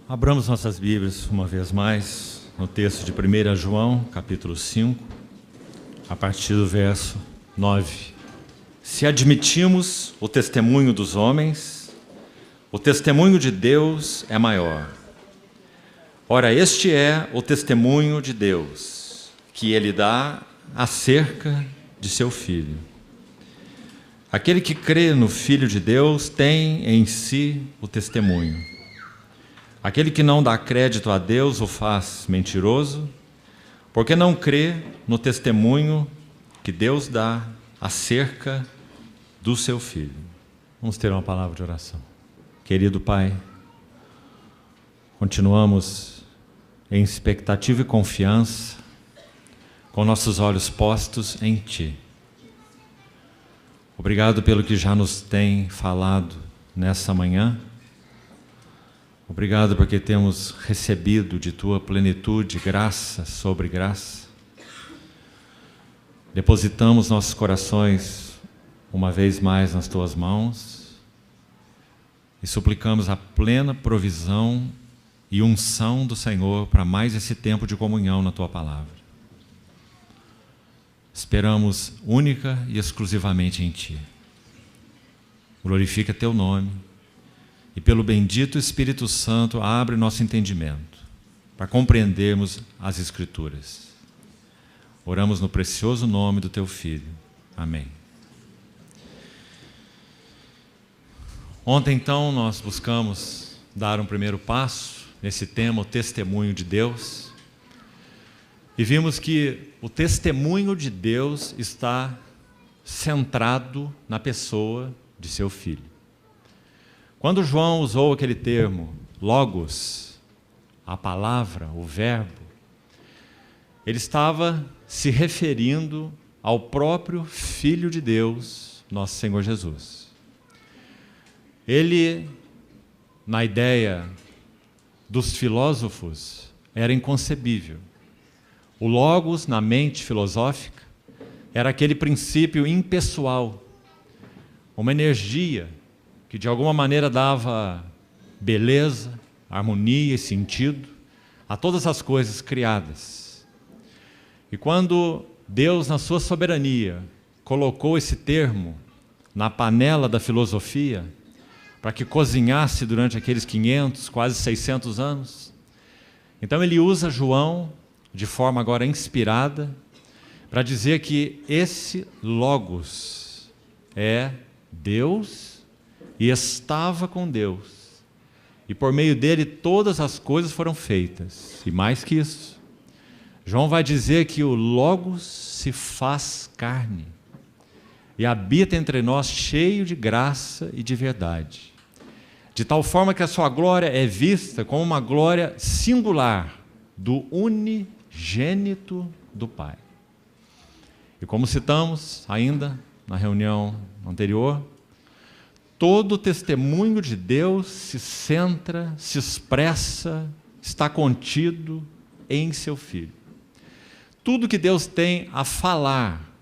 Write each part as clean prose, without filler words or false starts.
Abramos nossas Bíblias uma vez mais no texto de 1 João, capítulo 5, a partir do verso 9. Se admitimos o testemunho dos homens, o testemunho de Deus é maior. Ora, este é o testemunho de Deus, que Ele dá acerca de seu Filho. Aquele que crê no Filho de Deus tem em si o testemunho. Aquele que não dá crédito a Deus o faz mentiroso, porque não crê no testemunho que Deus dá acerca do seu Filho. Vamos ter uma palavra de oração. Querido Pai, continuamos em expectativa e confiança, com nossos olhos postos em Ti. Obrigado pelo que já nos tem falado nessa manhã. Obrigado porque temos recebido de Tua plenitude, graça sobre graça. Depositamos nossos corações uma vez mais nas Tuas mãos e suplicamos a plena provisão e unção do Senhor para mais esse tempo de comunhão na Tua palavra. Esperamos única e exclusivamente em Ti. Glorifica Teu nome. E pelo bendito Espírito Santo, abre nosso entendimento, para compreendermos as Escrituras. Oramos no precioso nome do Teu Filho. Amém. Ontem, então, nós buscamos dar um primeiro passo nesse tema, o testemunho de Deus. E vimos que o testemunho de Deus está centrado na pessoa de seu Filho. Quando João usou aquele termo, logos, a palavra, o verbo, ele estava se referindo ao próprio Filho de Deus, nosso Senhor Jesus. Ele, na ideia dos filósofos, era inconcebível. O logos, na mente filosófica, era aquele princípio impessoal, uma energia que de alguma maneira dava beleza, harmonia e sentido a todas as coisas criadas. E quando Deus, na sua soberania, colocou esse termo na panela da filosofia, para que cozinhasse durante aqueles 500, quase 600 anos, então ele usa João, de forma agora inspirada, para dizer que esse logos é Deus e estava com Deus, e por meio dele todas as coisas foram feitas. E mais que isso, João vai dizer que o Logos se faz carne e habita entre nós cheio de graça e de verdade, de tal forma que a sua glória é vista como uma glória singular do unigênito do Pai. E como citamos ainda na reunião anterior, todo o testemunho de Deus se centra, se expressa, está contido em seu Filho. Tudo que Deus tem a falar,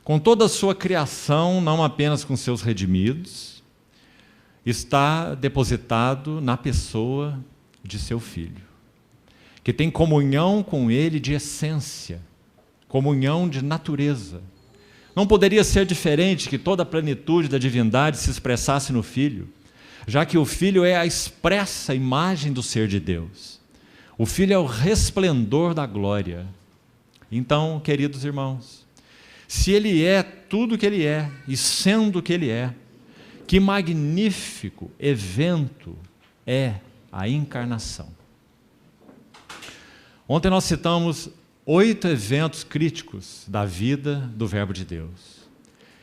com toda a sua criação, não apenas com seus redimidos, está depositado na pessoa de seu Filho, que tem comunhão com Ele de essência, comunhão de natureza. Não poderia ser diferente que toda a plenitude da divindade se expressasse no Filho, já que o Filho é a expressa imagem do ser de Deus. O Filho é o resplendor da glória. Então, queridos irmãos, se Ele é tudo o que Ele é, e sendo o que Ele é, que magnífico evento é a encarnação. Ontem nós citamos 8 eventos críticos da vida do Verbo de Deus.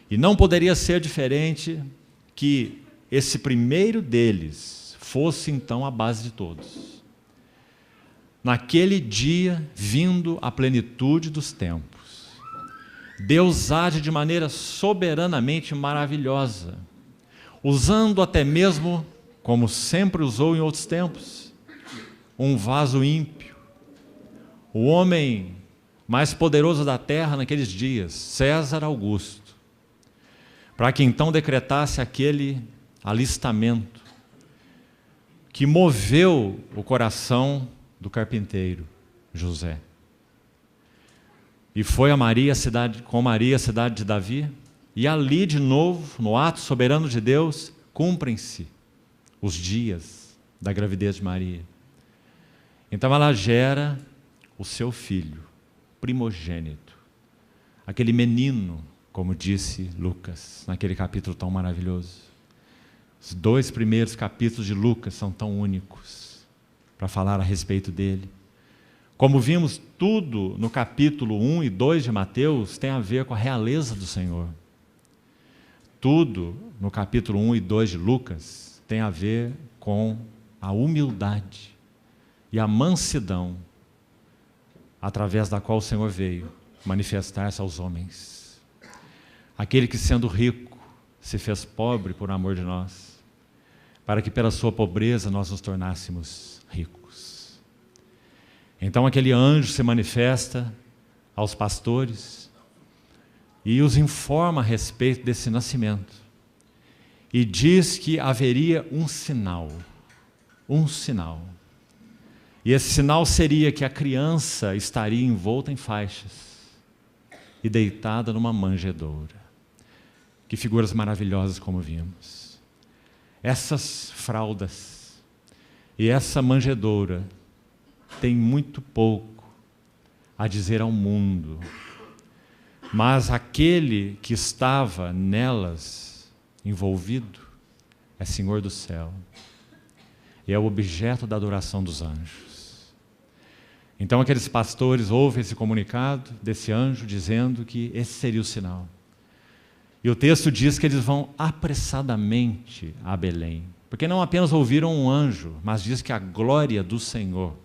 E não poderia ser diferente que esse primeiro deles fosse então a base de todos. Naquele dia, vindo a plenitude dos tempos, Deus age de maneira soberanamente maravilhosa, usando até mesmo, como sempre usou em outros tempos, um vaso ímpio. O homem mais poderoso da terra naqueles dias, César Augusto, para que então decretasse aquele alistamento, que moveu o coração do carpinteiro José. E foi com Maria, a cidade de Davi, e ali de novo, no ato soberano de Deus, cumprem-se os dias da gravidez de Maria. Então ela gera o seu filho, primogênito, aquele menino, como disse Lucas, naquele capítulo tão maravilhoso. Os 2 primeiros capítulos de Lucas são tão únicos para falar a respeito dele. Como vimos, tudo no capítulo 1 e 2 de Mateus tem a ver com a realeza do Senhor. Tudo no capítulo 1 e 2 de Lucas tem a ver com a humildade e a mansidão através da qual o Senhor veio manifestar-se aos homens. Aquele que, sendo rico, se fez pobre por amor de nós, para que pela sua pobreza nós nos tornássemos ricos. Então aquele anjo se manifesta aos pastores e os informa a respeito desse nascimento. E diz que haveria um sinal. Um sinal. E esse sinal seria que a criança estaria envolta em faixas e deitada numa manjedoura. Que figuras maravilhosas como vimos. Essas fraldas e essa manjedoura tem muito pouco a dizer ao mundo, mas aquele que estava nelas envolvido é Senhor do céu e é o objeto da adoração dos anjos. Então aqueles pastores ouvem esse comunicado desse anjo dizendo que esse seria o sinal. E o texto diz que eles vão apressadamente a Belém, porque não apenas ouviram um anjo, mas diz que a glória do Senhor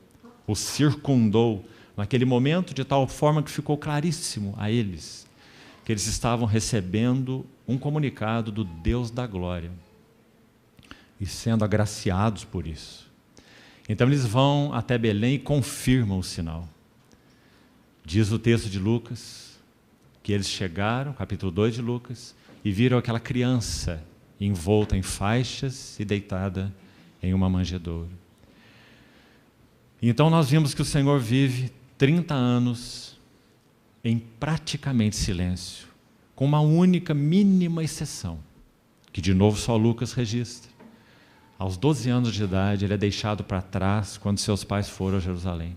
o circundou naquele momento de tal forma que ficou claríssimo a eles que eles estavam recebendo um comunicado do Deus da glória e sendo agraciados por isso. Então eles vão até Belém e confirmam o sinal. Diz o texto de Lucas que eles chegaram, capítulo 2 de Lucas, e viram aquela criança envolta em faixas e deitada em uma manjedoura. Então nós vimos que o Senhor vive 30 anos em praticamente silêncio, com uma única mínima exceção, que de novo só Lucas registra. Aos 12 anos de idade, ele é deixado para trás quando seus pais foram a Jerusalém.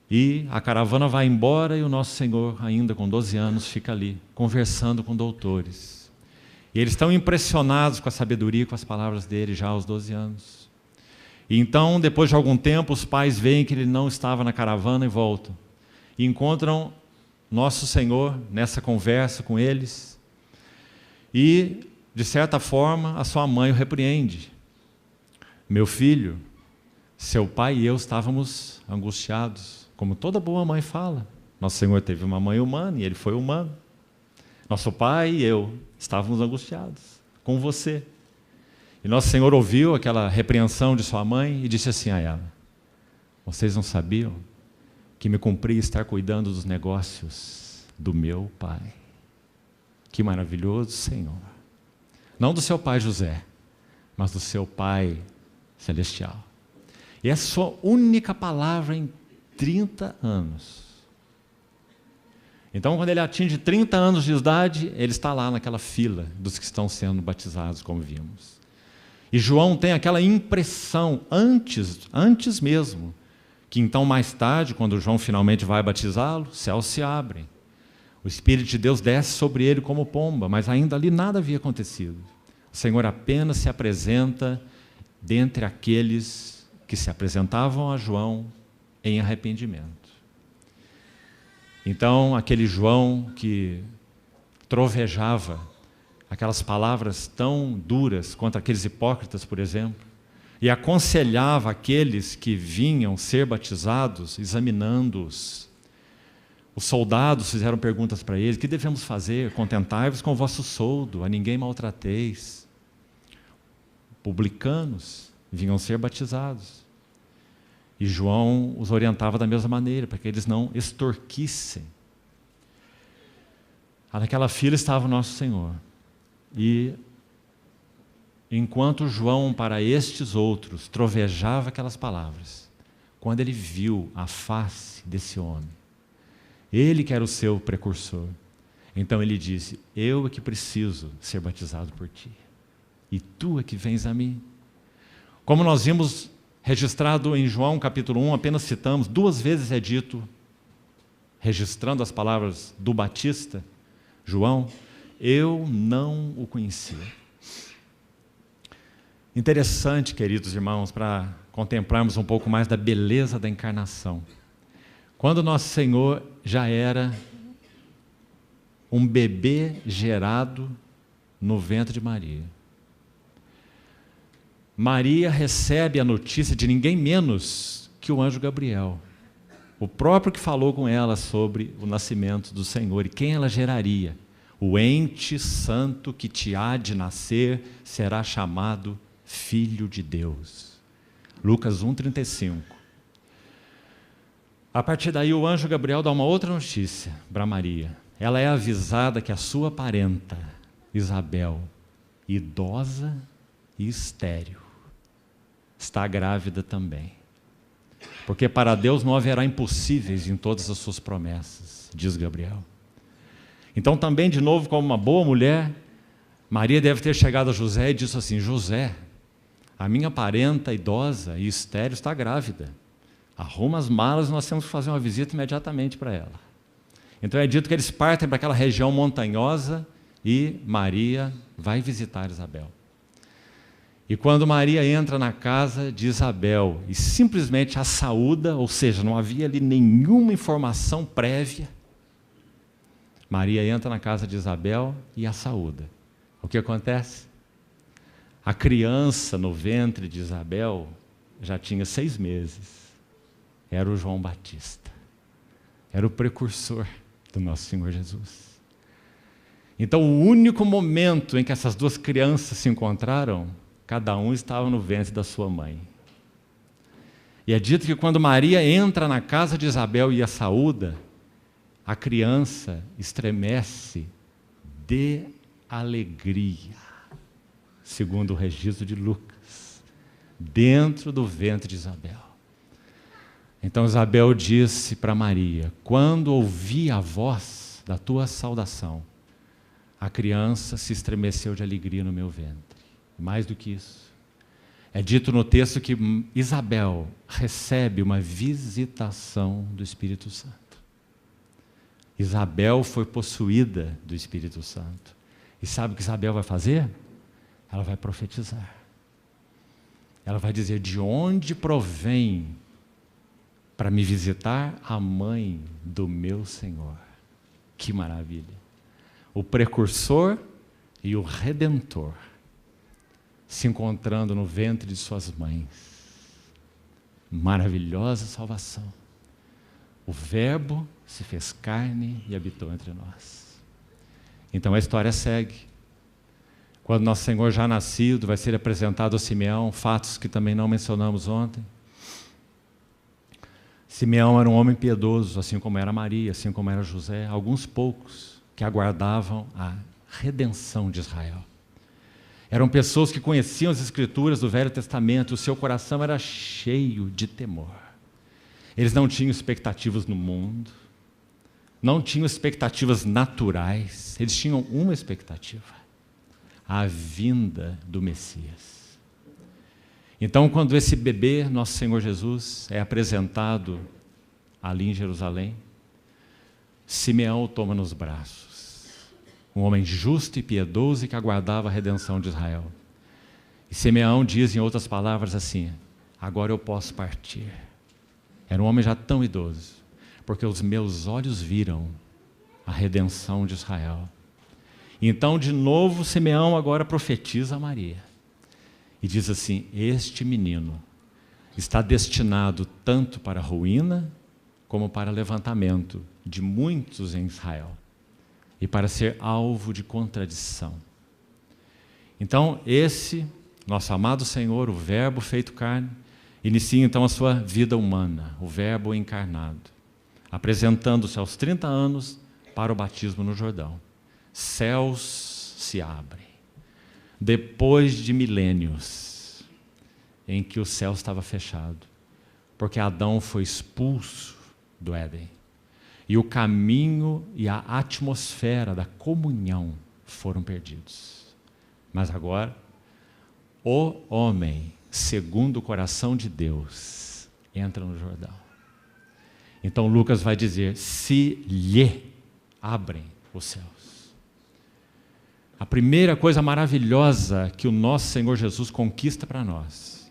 E a caravana vai embora e o nosso Senhor, ainda com 12 anos, fica ali, conversando com doutores. E eles estão impressionados com a sabedoria e com as palavras dele já aos 12 anos. E então, depois de algum tempo, os pais veem que ele não estava na caravana e voltam. E encontram nosso Senhor nessa conversa com eles. E, de certa forma, a sua mãe o repreende. Meu filho, seu pai e eu estávamos angustiados, como toda boa mãe fala. Nosso Senhor teve uma mãe humana e ele foi humano. Nosso pai e eu estávamos angustiados com você. E nosso Senhor ouviu aquela repreensão de sua mãe e disse assim a ela: vocês não sabiam que me cumpria estar cuidando dos negócios do meu pai? Que maravilhoso Senhor! Não do seu pai José, mas do seu pai celestial. E é a sua única palavra em 30 anos. Então, quando ele atinge 30 anos de idade, ele está lá naquela fila dos que estão sendo batizados, como vimos. E João tem aquela impressão, antes mesmo, que então mais tarde, quando João finalmente vai batizá-lo, os céus se abrem. O Espírito de Deus desce sobre ele como pomba, mas ainda ali nada havia acontecido. O Senhor apenas se apresenta dentre aqueles que se apresentavam a João em arrependimento. Então, aquele João que trovejava aquelas palavras tão duras contra aqueles hipócritas, por exemplo, e aconselhava aqueles que vinham ser batizados, examinando-os. Os soldados fizeram perguntas para ele: que devemos fazer? Contentai-vos com o vosso soldo, a ninguém maltrateis. Publicanos vinham ser batizados. E João os orientava da mesma maneira, para que eles não extorquissem. Naquela fila estava o nosso Senhor. E enquanto João para estes outros trovejava aquelas palavras, quando ele viu a face desse homem, ele que era o seu precursor, então ele disse: eu é que preciso ser batizado por ti, e tu é que vens a mim. Como nós vimos registrado em João capítulo 1, apenas citamos, 2 vezes é dito, registrando as palavras do Batista, João: eu não o conhecia. Interessante, queridos irmãos, para contemplarmos um pouco mais da beleza da encarnação. Quando nosso Senhor já era um bebê gerado no ventre de Maria, Maria recebe a notícia de ninguém menos que o anjo Gabriel, o próprio que falou com ela sobre o nascimento do Senhor e quem ela geraria. O ente santo que te há de nascer será chamado Filho de Deus. Lucas 1,35. A partir daí o anjo Gabriel dá uma outra notícia para Maria. Ela é avisada que a sua parenta, Isabel, idosa e estéril, está grávida também. Porque para Deus não haverá impossíveis em todas as suas promessas, diz Gabriel. Então também, de novo, como uma boa mulher, Maria deve ter chegado a José e disse assim: José, a minha parenta idosa e estéril está grávida. Arruma as malas e nós temos que fazer uma visita imediatamente para ela. Então é dito que eles partem para aquela região montanhosa e Maria vai visitar Isabel. E quando Maria entra na casa de Isabel e simplesmente a saúda, ou seja, não havia ali nenhuma informação prévia, Maria entra na casa de Isabel e a saúda. O que acontece? A criança no ventre de Isabel já tinha 6 meses. Era o João Batista. Era o precursor do nosso Senhor Jesus. Então, o único momento em que essas 2 crianças se encontraram, cada um estava no ventre da sua mãe. E é dito que quando Maria entra na casa de Isabel e a saúda, a criança estremece de alegria, segundo o registro de Lucas, dentro do ventre de Isabel. Então Isabel disse para Maria: quando ouvi a voz da tua saudação, a criança se estremeceu de alegria no meu ventre. Mais do que isso, é dito no texto que Isabel recebe uma visitação do Espírito Santo. Isabel foi possuída do Espírito Santo. E sabe o que Isabel vai fazer? Ela vai profetizar. Ela vai dizer: de onde provém para me visitar a mãe do meu Senhor? Que maravilha! O precursor e o redentor se encontrando no ventre de suas mães. Maravilhosa salvação. O Verbo se fez carne e habitou entre nós. Então a história segue. Quando nosso Senhor já nascido vai ser apresentado a Simeão, fatos que também não mencionamos ontem. Simeão era um homem piedoso, assim como era Maria, assim como era José, alguns poucos que aguardavam a redenção de Israel. Eram pessoas que conheciam as Escrituras do Velho Testamento, o seu coração era cheio de temor. Eles não tinham expectativas no mundo, não tinham expectativas naturais, eles tinham uma expectativa: a vinda do Messias. Então, quando esse bebê, nosso Senhor Jesus, é apresentado ali em Jerusalém, Simeão o toma nos braços. Um homem justo e piedoso e que aguardava a redenção de Israel. E Simeão diz, em outras palavras, assim: agora eu posso partir. Era um homem já tão idoso, porque os meus olhos viram a redenção de Israel. Então, de novo, Simeão agora profetiza a Maria. E diz assim: este menino está destinado tanto para a ruína, como para levantamento de muitos em Israel, e para ser alvo de contradição. Então, esse, nosso amado Senhor, o Verbo feito carne, inicia então a sua vida humana, o Verbo encarnado, apresentando-se aos 30 anos para o batismo no Jordão. Céus se abrem. depois de milênios, em que o céu estava fechado, porque Adão foi expulso do Éden. E o caminho e a atmosfera da comunhão foram perdidos. Mas agora, o homem, segundo o coração de Deus, entra no Jordão. Então Lucas vai dizer, se lhe abrem os céus. A primeira coisa maravilhosa que o nosso Senhor Jesus conquista para nós,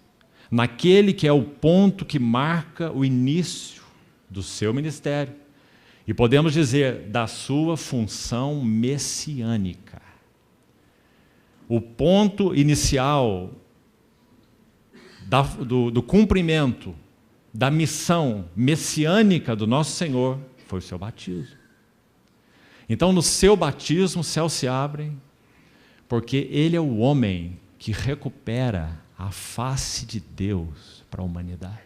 naquele que é o ponto que marca o início do seu ministério, e podemos dizer, da sua função messiânica. O ponto inicial do cumprimento da missão messiânica do nosso Senhor foi o seu batismo. Então, no seu batismo, os céus se abrem, porque Ele é o homem que recupera a face de Deus para a humanidade.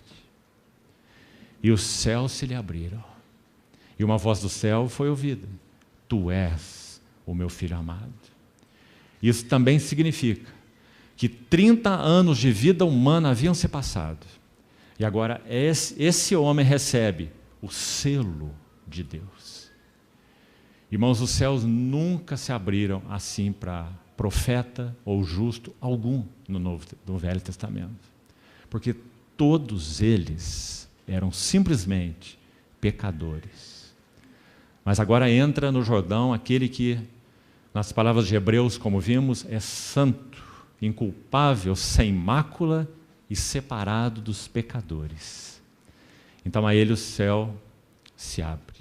E os céus se lhe abriram. E uma voz do céu foi ouvida: Tu és o meu filho amado. Isso também significa que 30 anos de vida humana haviam se passado. E agora esse homem recebe o selo de Deus. Irmãos, os céus nunca se abriram assim para profeta ou justo algum no Velho Testamento. Porque todos eles eram simplesmente pecadores. Mas agora entra no Jordão aquele que, nas palavras de Hebreus, como vimos, é santo, inculpável, sem mácula e separado dos pecadores. Então a ele o céu se abre.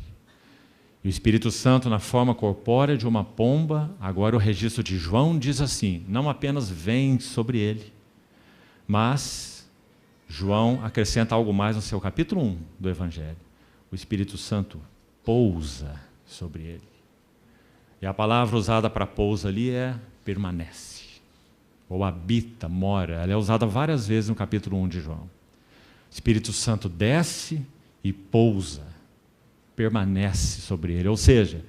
E o Espírito Santo, na forma corpórea de uma pomba, agora o registro de João diz assim, não apenas vem sobre ele, mas João acrescenta algo mais no seu capítulo 1 do Evangelho. O Espírito Santo pousa sobre ele. E a palavra usada para pousa ali é permanece, ou habita, mora. Ela é usada várias vezes no capítulo 1 de João. O Espírito Santo desce e pousa, permanece sobre ele. Ou seja,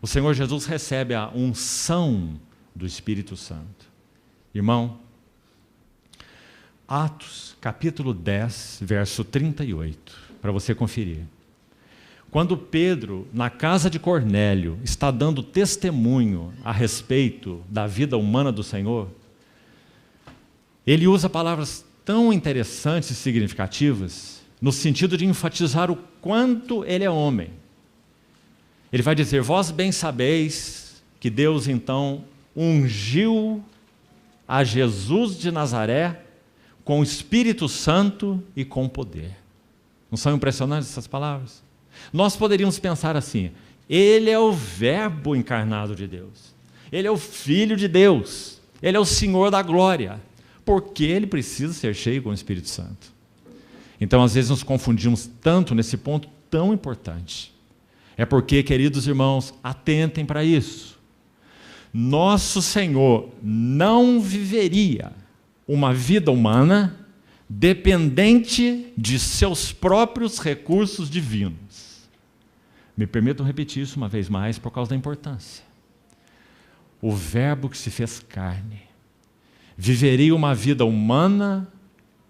o Senhor Jesus recebe a unção do Espírito Santo. Irmão, Atos, capítulo 10, verso 38, para você conferir. Quando Pedro, na casa de Cornélio, está dando testemunho a respeito da vida humana do Senhor, ele usa palavras tão interessantes e significativas, no sentido de enfatizar o quanto ele é homem. Ele vai dizer, vós bem sabeis que Deus então ungiu a Jesus de Nazaré com o Espírito Santo e com poder. Não são impressionantes essas palavras? Nós poderíamos pensar assim, ele é o verbo encarnado de Deus, ele é o Filho de Deus, ele é o Senhor da glória, porque ele precisa ser cheio com o Espírito Santo. Então, às vezes, nos confundimos tanto nesse ponto tão importante. É porque, queridos irmãos, atentem para isso. Nosso Senhor não viveria uma vida humana dependente de seus próprios recursos divinos. Me permitam repetir isso uma vez mais por causa da importância. O Verbo que se fez carne viveria uma vida humana,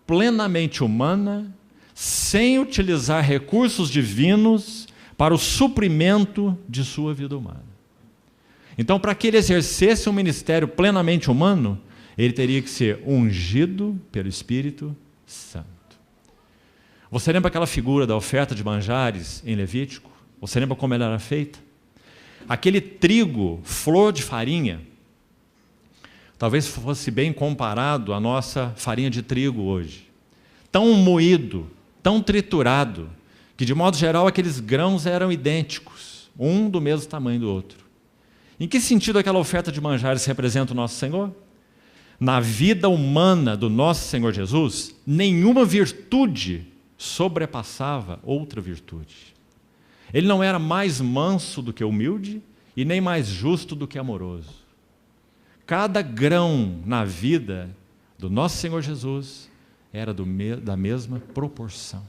plenamente humana, sem utilizar recursos divinos para o suprimento de sua vida humana. Então, para que ele exercesse um ministério plenamente humano, ele teria que ser ungido pelo Espírito Santo. Você lembra aquela figura da oferta de manjares em Levítico? Você lembra como ela era feita? Aquele trigo, flor de farinha, talvez fosse bem comparado à nossa farinha de trigo hoje. Tão moído, tão triturado, que de modo geral aqueles grãos eram idênticos, um do mesmo tamanho do outro. Em que sentido aquela oferta de manjares representa o nosso Senhor? Na vida humana do nosso Senhor Jesus, nenhuma virtude sobrepassava outra virtude. Ele não era mais manso do que humilde e nem mais justo do que amoroso. Cada grão na vida do nosso Senhor Jesus era da mesma proporção,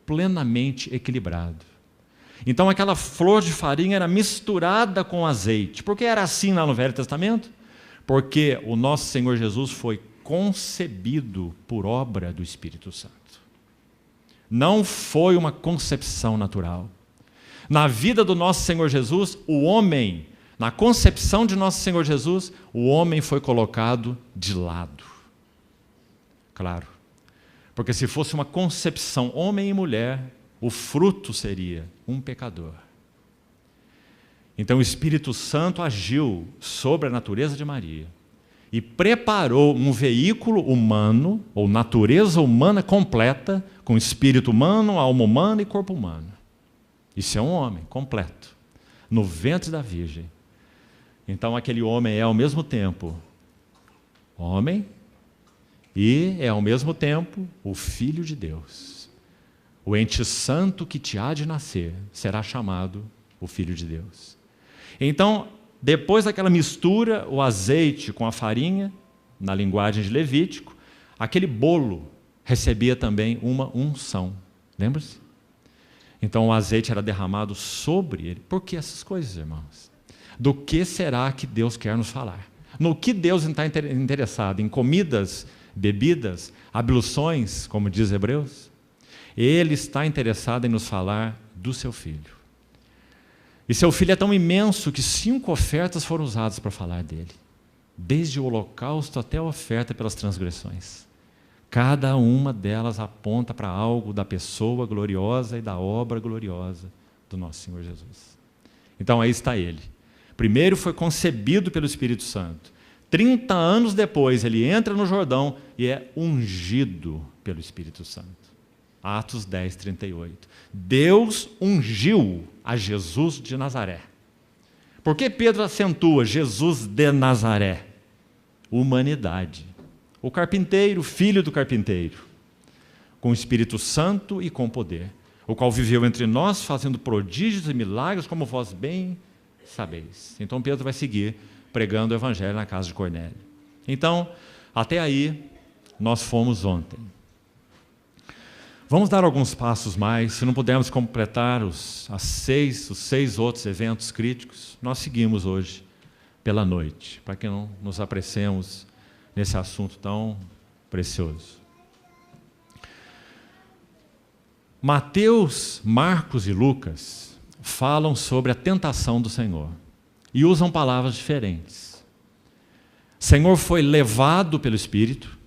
plenamente equilibrado. Então aquela flor de farinha era misturada com azeite. Por que era assim lá no Velho Testamento? Porque o nosso Senhor Jesus foi concebido por obra do Espírito Santo. Não foi uma concepção natural. Na vida do nosso Senhor Jesus, o homem, na concepção de nosso Senhor Jesus, o homem foi colocado de lado. Claro, porque se fosse uma concepção homem e mulher, o fruto seria um pecador. Então o Espírito Santo agiu sobre a natureza de Maria e preparou um veículo humano, ou natureza humana completa, com espírito humano, alma humana e corpo humano. Isso é um homem completo, no ventre da Virgem. Então aquele homem é ao mesmo tempo homem e é ao mesmo tempo o Filho de Deus. O ente santo que te há de nascer será chamado o Filho de Deus. Então, depois daquela mistura, o azeite com a farinha, na linguagem de Levítico, aquele bolo recebia também uma unção. Lembra-se? Então o azeite era derramado sobre ele. Por que essas coisas, irmãos? Do que será que Deus quer nos falar? No que Deus está interessado? Em comidas, bebidas, abluções, como diz Hebreus? Ele está interessado em nos falar do seu Filho. E seu Filho é tão imenso que 5 ofertas foram usadas para falar dele. Desde o holocausto até a oferta pelas transgressões. Cada uma delas aponta para algo da pessoa gloriosa e da obra gloriosa do nosso Senhor Jesus. Então aí está ele. Primeiro foi concebido pelo Espírito Santo. 30 anos depois ele entra no Jordão e é ungido pelo Espírito Santo. Atos 10, 38. Deus ungiu a Jesus de Nazaré. Por que Pedro acentua Jesus de Nazaré? Humanidade. O carpinteiro, filho do carpinteiro, com o Espírito Santo e com poder, o qual viveu entre nós fazendo prodígios e milagres, como vós bem sabeis. Então Pedro vai seguir pregando o Evangelho na casa de Cornélio. Então, até aí, nós fomos ontem. Vamos dar alguns passos mais. Se não pudermos completar os 6 outros eventos críticos, nós seguimos hoje pela noite, para que não nos apressemos nesse assunto tão precioso. Mateus, Marcos e Lucas falam sobre a tentação do Senhor e usam palavras diferentes. O Senhor foi levado pelo Espírito,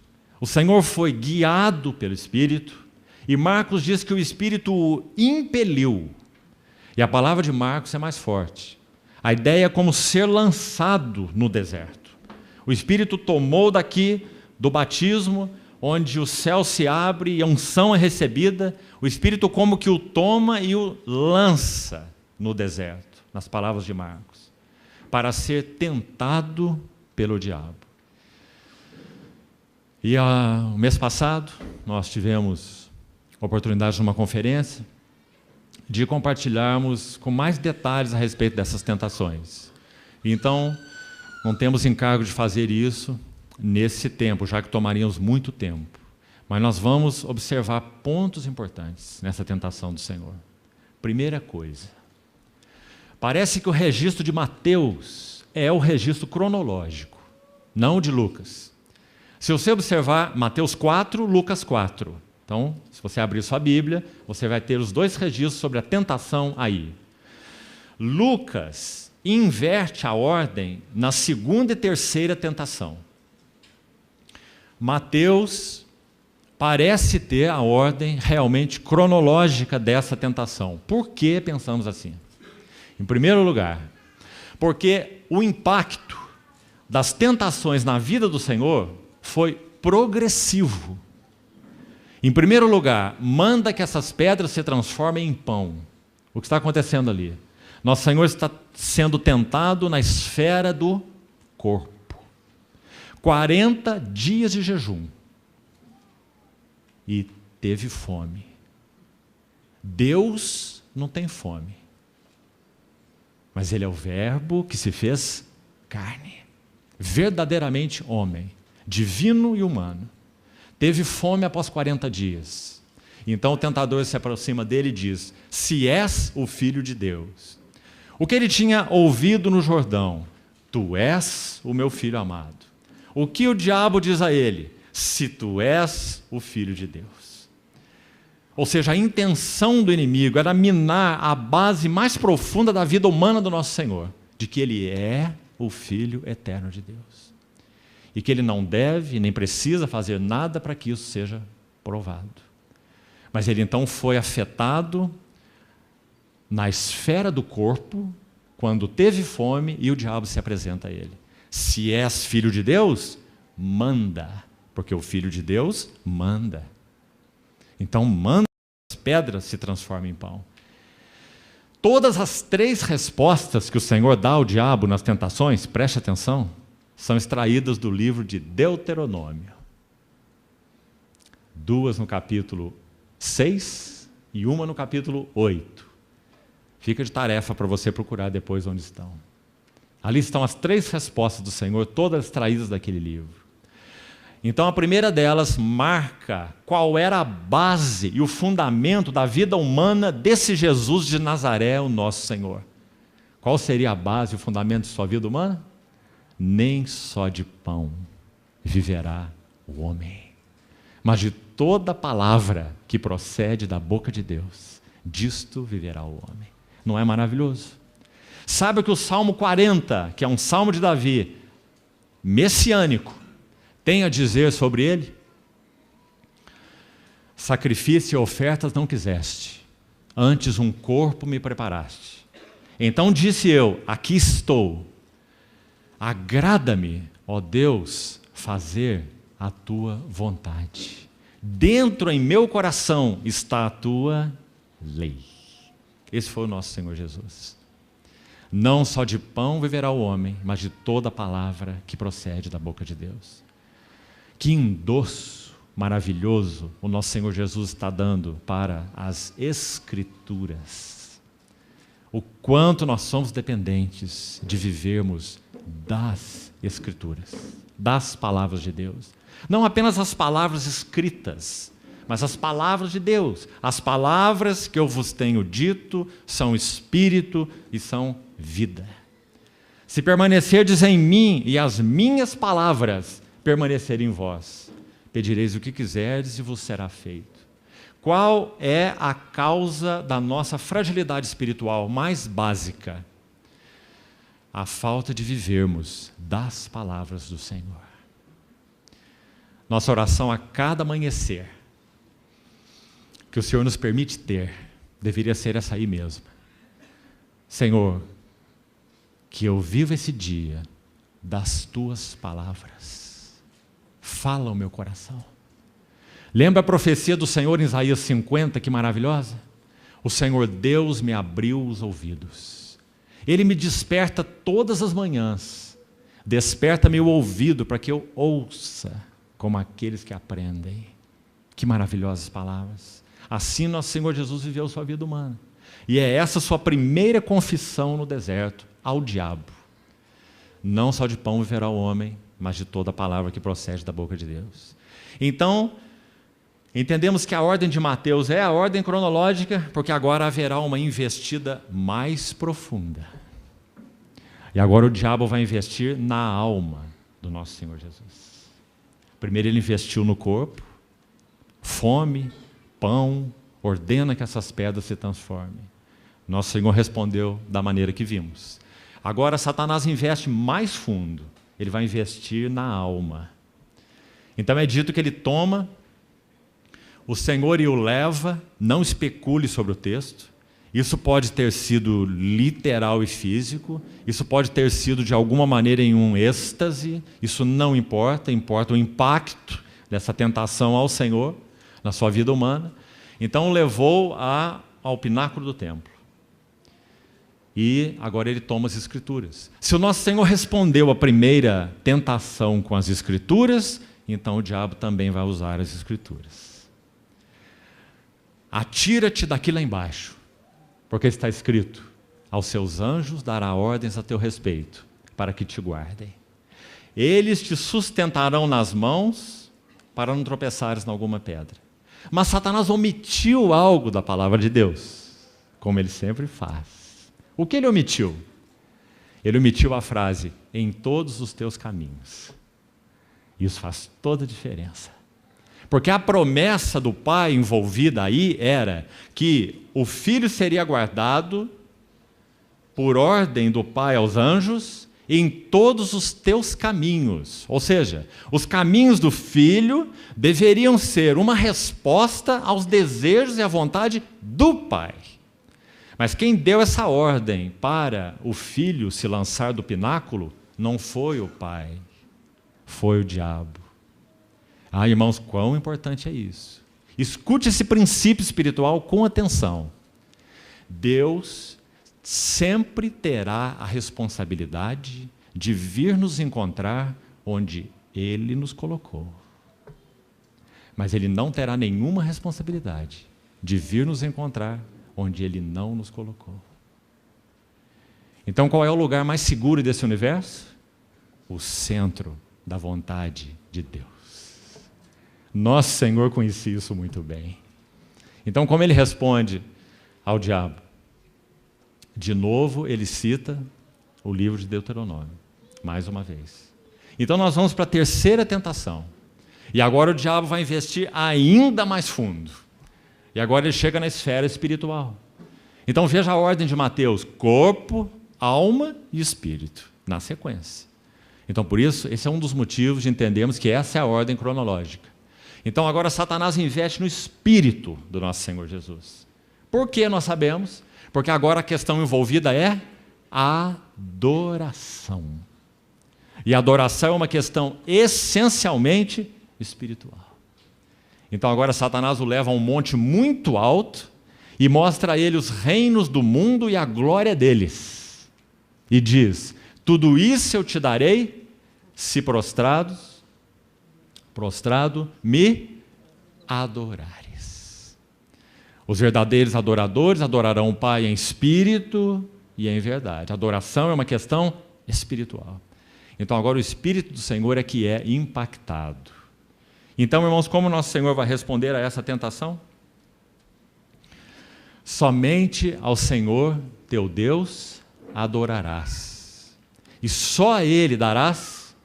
o Senhor foi guiado pelo Espírito, e Marcos diz que o Espírito o impeliu. E a palavra de Marcos é mais forte. A ideia é como ser lançado no deserto. O Espírito tomou daqui do batismo, onde o céu se abre e a unção é recebida. O Espírito como que o toma e o lança no deserto, nas palavras de Marcos, para ser tentado pelo diabo. E o mês passado, nós tivemos oportunidade numa conferência de compartilharmos com mais detalhes a respeito dessas tentações. Então, não temos encargo de fazer isso nesse tempo, já que tomaríamos muito tempo. Mas nós vamos observar pontos importantes nessa tentação do Senhor. Primeira coisa, parece que o registro de Mateus é o registro cronológico, não o de Lucas. Se você observar Mateus 4, Lucas 4, então, se você abrir sua Bíblia, você vai ter os 2 registros sobre a tentação aí. Lucas inverte a ordem na 2ª e 3ª tentação. Mateus parece ter a ordem realmente cronológica dessa tentação. Por que pensamos assim? Em primeiro lugar, porque o impacto das tentações na vida do Senhor foi progressivo. Em primeiro lugar, manda que essas pedras se transformem em pão. O que está acontecendo ali? Nosso Senhor está sendo tentado na esfera do corpo. 40 dias de jejum. E teve fome. Deus não tem fome. Mas Ele é o Verbo que se fez carne. Verdadeiramente homem. Divino e humano. Teve fome após 40 dias. Então o tentador se aproxima dele e diz: se és o Filho de Deus. O que ele tinha ouvido no Jordão, tu és o meu filho amado. O que o diabo diz a ele? Se tu és o filho de Deus. Ou seja, a intenção do inimigo era minar a base mais profunda da vida humana do nosso Senhor, de que ele é o Filho eterno de Deus. E que ele não deve nem precisa fazer nada para que isso seja provado. Mas ele então foi afetado na esfera do corpo, quando teve fome e o diabo se apresenta a ele. Se és filho de Deus, manda, porque o Filho de Deus manda. Então manda que as pedras se transformem em pão. Todas as 3 respostas que o Senhor dá ao diabo nas tentações, preste atenção, são extraídas do livro de Deuteronômio. 2 no capítulo 6 e 1 no capítulo 8. Fica de tarefa para você procurar depois onde estão. Ali estão as 3 respostas do Senhor, todas extraídas daquele livro. Então a primeira delas marca qual era a base e o fundamento da vida humana desse Jesus de Nazaré, o nosso Senhor. Qual seria a base e o fundamento de sua vida humana? Nem só de pão viverá o homem, mas de toda palavra que procede da boca de Deus, disto viverá o homem. Não é maravilhoso? Sabe o que o Salmo 40, que é um salmo de Davi, messiânico, tem a dizer sobre ele? Sacrifício e ofertas não quiseste, antes um corpo me preparaste. Então disse eu, aqui estou. Agrada-me, ó Deus, fazer a tua vontade. Dentro em meu coração está a tua lei. Esse foi o nosso Senhor Jesus. Não só de pão viverá o homem, mas de toda palavra que procede da boca de Deus. Que endosso maravilhoso o nosso Senhor Jesus está dando para as Escrituras. O quanto nós somos dependentes de vivermos das Escrituras, das palavras de Deus. Não apenas as palavras escritas, mas as palavras de Deus. As palavras que eu vos tenho dito são espírito e são vida. Se permanecerdes em mim e as minhas palavras permanecerem em vós, pedireis o que quiserdes e vos será feito. Qual é a causa da nossa fragilidade espiritual mais básica? A falta de vivermos das palavras do Senhor. Nossa oração a cada amanhecer, que o Senhor nos permite ter, deveria ser essa aí mesmo. Senhor, que eu viva esse dia das tuas palavras. Fala o meu coração. Lembra a profecia do Senhor em Isaías 50, que maravilhosa? O Senhor Deus me abriu os ouvidos. Ele me desperta todas as manhãs. Desperta-me o ouvido para que eu ouça como aqueles que aprendem. Que maravilhosas palavras. Assim nosso Senhor Jesus viveu sua vida humana. E é essa sua primeira confissão no deserto ao diabo. Não só de pão viverá o homem, mas de toda a palavra que procede da boca de Deus. Então, entendemos que a ordem de Mateus é a ordem cronológica, porque agora haverá uma investida mais profunda. E agora o diabo vai investir na alma do nosso Senhor Jesus. Primeiro ele investiu no corpo, fome, pão, ordena que essas pedras se transformem. Nosso Senhor respondeu da maneira que vimos. Agora Satanás investe mais fundo. Ele vai investir na alma. Então é dito que ele toma, o Senhor e o leva, não especule sobre o texto. Isso pode ter sido literal e físico, isso pode ter sido de alguma maneira em um êxtase, isso não importa, importa o impacto dessa tentação ao Senhor, na sua vida humana. Então o levou ao pináculo do templo. E agora ele toma as Escrituras. Se o nosso Senhor respondeu a primeira tentação com as Escrituras, então o diabo também vai usar as Escrituras. Atira-te daqui lá embaixo, porque está escrito, aos seus anjos dará ordens a teu respeito, para que te guardem. Eles te sustentarão nas mãos, para não tropeçares em alguma pedra. Mas Satanás omitiu algo da palavra de Deus, como ele sempre faz. O que ele omitiu? Ele omitiu a frase, em todos os teus caminhos. Isso faz toda a diferença. Porque a promessa do pai envolvida aí era que o filho seria guardado por ordem do pai aos anjos em todos os teus caminhos. Ou seja, os caminhos do filho deveriam ser uma resposta aos desejos e à vontade do pai. Mas quem deu essa ordem para o filho se lançar do pináculo não foi o pai, foi o diabo. Ah, irmãos, quão importante é isso. Escute esse princípio espiritual com atenção. Deus sempre terá a responsabilidade de vir nos encontrar onde Ele nos colocou. Mas Ele não terá nenhuma responsabilidade de vir nos encontrar onde Ele não nos colocou. Então, qual é o lugar mais seguro desse universo? O centro da vontade de Deus. Nosso Senhor conhecia isso muito bem. Então, como Ele responde ao diabo? De novo, Ele cita o livro de Deuteronômio, mais uma vez. Então, nós vamos para a terceira tentação. E agora o diabo vai investir ainda mais fundo. E agora ele chega na esfera espiritual. Então, veja a ordem de Mateus: corpo, alma e espírito, na sequência. Então, por isso, esse é um dos motivos de entendermos que essa é a ordem cronológica. Então, agora Satanás investe no espírito do nosso Senhor Jesus. Por que nós sabemos? Porque agora a questão envolvida é adoração. E a adoração é uma questão essencialmente espiritual. Então agora Satanás o leva a um monte muito alto e mostra a ele os reinos do mundo e a glória deles. E diz: tudo isso eu te darei se prostrado me adorares. Os verdadeiros adoradores adorarão o Pai em espírito e em verdade. A adoração é uma questão espiritual. Então agora o Espírito do Senhor é que é impactado. Então, irmãos, como nosso Senhor vai responder a essa tentação? Somente ao Senhor teu Deus adorarás, e só a Ele darás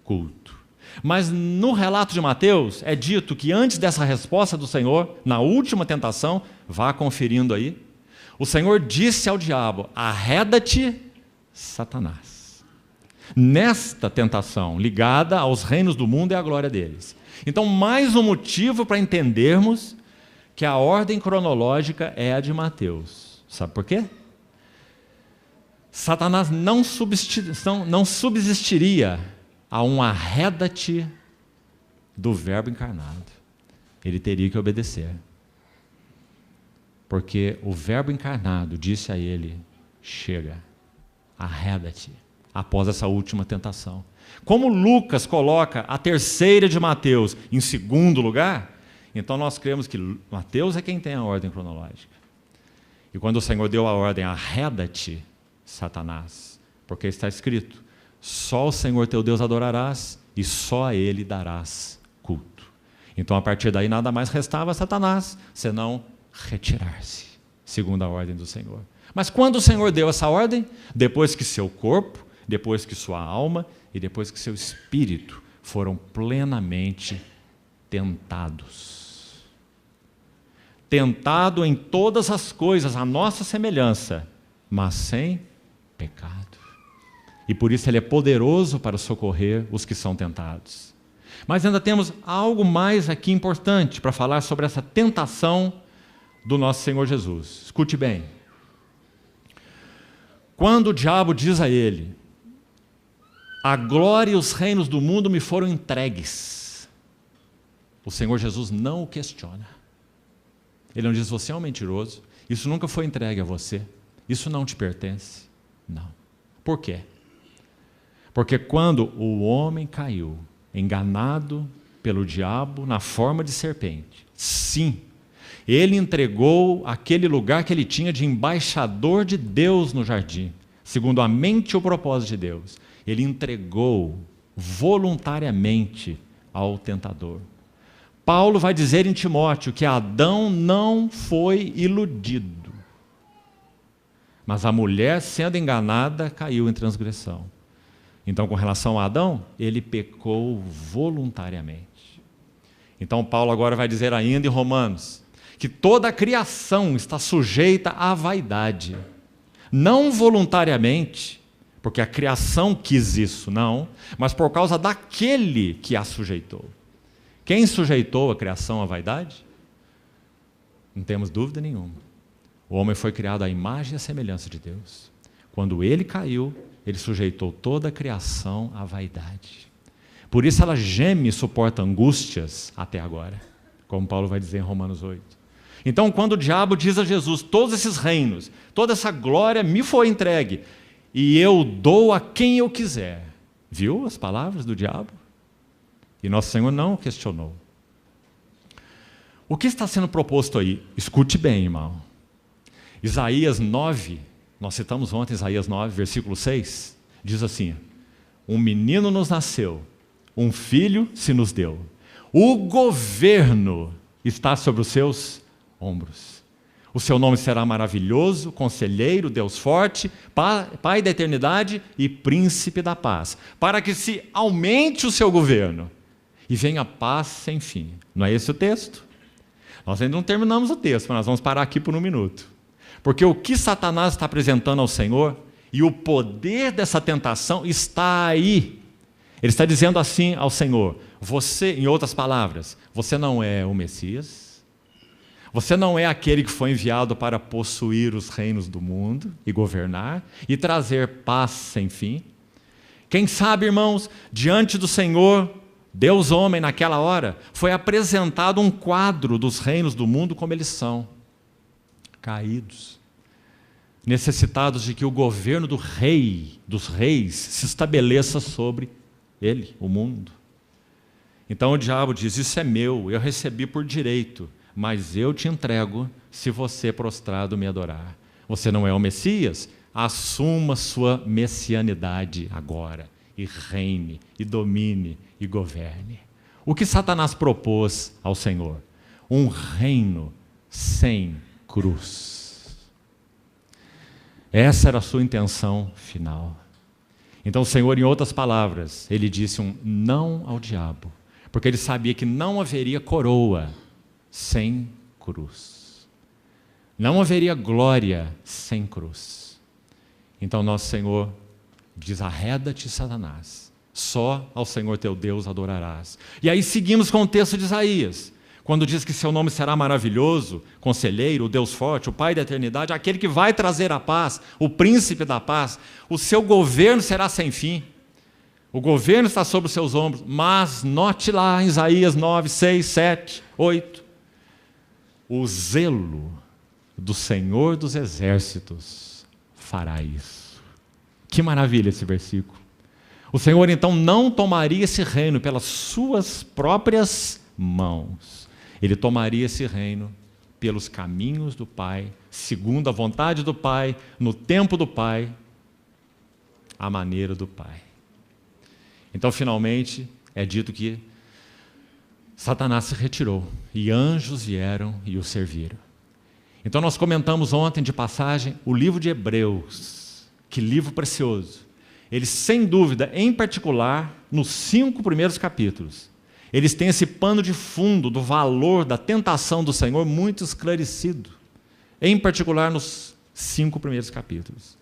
culto. Mas no relato de Mateus é dito que antes dessa resposta do Senhor, na última tentação, vá conferindo aí, o Senhor disse ao diabo: arreda-te, Satanás. Nesta tentação, ligada aos reinos do mundo e à glória deles. Então, mais um motivo para entendermos que a ordem cronológica é a de Mateus. Sabe por quê? Satanás não subsistiria a um arreda-te do Verbo encarnado. Ele teria que obedecer. Porque o Verbo encarnado disse a ele: chega, arreda-te, após essa última tentação. Como Lucas coloca a terceira de Mateus em segundo lugar, então nós cremos que Mateus é quem tem a ordem cronológica. E quando o Senhor deu a ordem, arreda-te, Satanás, porque está escrito: só o Senhor teu Deus adorarás e só a Ele darás culto. Então, a partir daí, nada mais restava a Satanás, senão retirar-se, segundo a ordem do Senhor. Mas quando o Senhor deu essa ordem? Depois que seu corpo, depois que sua alma e depois que seu espírito foram plenamente tentados. Tentado em todas as coisas à nossa semelhança, mas sem pecado. E por isso Ele é poderoso para socorrer os que são tentados. Mas ainda temos algo mais aqui importante para falar sobre essa tentação do nosso Senhor Jesus. Escute bem. Quando o diabo diz a ele: a glória e os reinos do mundo me foram entregues, o Senhor Jesus não o questiona. Ele não diz: você é um mentiroso, isso nunca foi entregue a você, isso não te pertence. Não. Por quê? Porque quando o homem caiu, enganado pelo diabo na forma de serpente, sim, ele entregou aquele lugar que ele tinha de embaixador de Deus no jardim, segundo a mente e o propósito de Deus. Ele entregou voluntariamente ao tentador. Paulo vai dizer em Timóteo que Adão não foi iludido, Mas a mulher, sendo enganada, caiu em transgressão. Então, com relação a Adão, ele pecou voluntariamente. Então, Paulo agora vai dizer ainda em Romanos que toda a criação está sujeita à vaidade. Não voluntariamente, porque a criação quis isso, não, mas por causa daquele que a sujeitou. Quem sujeitou a criação à vaidade? Não temos dúvida nenhuma. O homem foi criado à imagem e à semelhança de Deus. Quando ele caiu, ele sujeitou toda a criação à vaidade. Por isso ela geme e suporta angústias até agora, como Paulo vai dizer em Romanos 8. Então, quando o diabo diz a Jesus, todos esses reinos, toda essa glória me foi entregue, e eu dou a quem eu quiser. Viu as palavras do diabo? E nosso Senhor não o questionou. O que está sendo proposto aí? Escute bem, irmão. Isaías 9, nós citamos ontem Isaías 9, versículo 6, diz assim: um menino nos nasceu, um filho se nos deu. O governo está sobre os seus ombros. O seu nome será maravilhoso, conselheiro, Deus forte, Pai da eternidade e príncipe da paz, para que se aumente o seu governo e venha paz sem fim. Não é esse o texto? Nós ainda não terminamos o texto, mas nós vamos parar aqui por um minuto. Porque o que Satanás está apresentando ao Senhor e o poder dessa tentação está aí. Ele está dizendo assim ao Senhor: você, em outras palavras, você não é o Messias, você não é aquele que foi enviado para possuir os reinos do mundo e governar e trazer paz sem fim. Quem sabe, irmãos, diante do Senhor, Deus homem naquela hora, foi apresentado um quadro dos reinos do mundo como eles são, caídos, necessitados de que o governo do rei, dos reis, se estabeleça sobre ele, o mundo. Então o diabo diz: isso é meu, eu recebi por direito, mas eu te entrego se você prostrado me adorar. Você não é o Messias? Assuma sua messianidade agora, e reine, e domine, e governe. O que Satanás propôs ao Senhor? Um reino sem cruz. Essa era a sua intenção final. Então o Senhor, em outras palavras, ele disse um não ao diabo, porque ele sabia que não haveria coroa sem cruz. Não haveria glória sem cruz. Então nosso Senhor diz: arreda-te, Satanás, só ao Senhor teu Deus adorarás. E aí seguimos com o texto de Isaías, quando diz que seu nome será maravilhoso, conselheiro, o Deus forte, o Pai da eternidade, aquele que vai trazer a paz, o príncipe da paz. O seu governo será sem fim. O governo está sobre os seus ombros. Mas note lá em Isaías 9, 6, 7, 8. O zelo do Senhor dos exércitos fará isso. Que maravilha esse versículo. O Senhor então não tomaria esse reino pelas suas próprias mãos. Ele tomaria esse reino pelos caminhos do Pai, segundo a vontade do Pai, no tempo do Pai, à maneira do Pai. Então, finalmente, é dito que Satanás se retirou e anjos vieram e o serviram. Então, nós comentamos ontem de passagem o livro de Hebreus. Que livro precioso. Ele, sem dúvida, em particular, nos 5 primeiros capítulos, eles têm esse pano de fundo do valor da tentação do Senhor muito esclarecido, em particular nos 5 primeiros capítulos.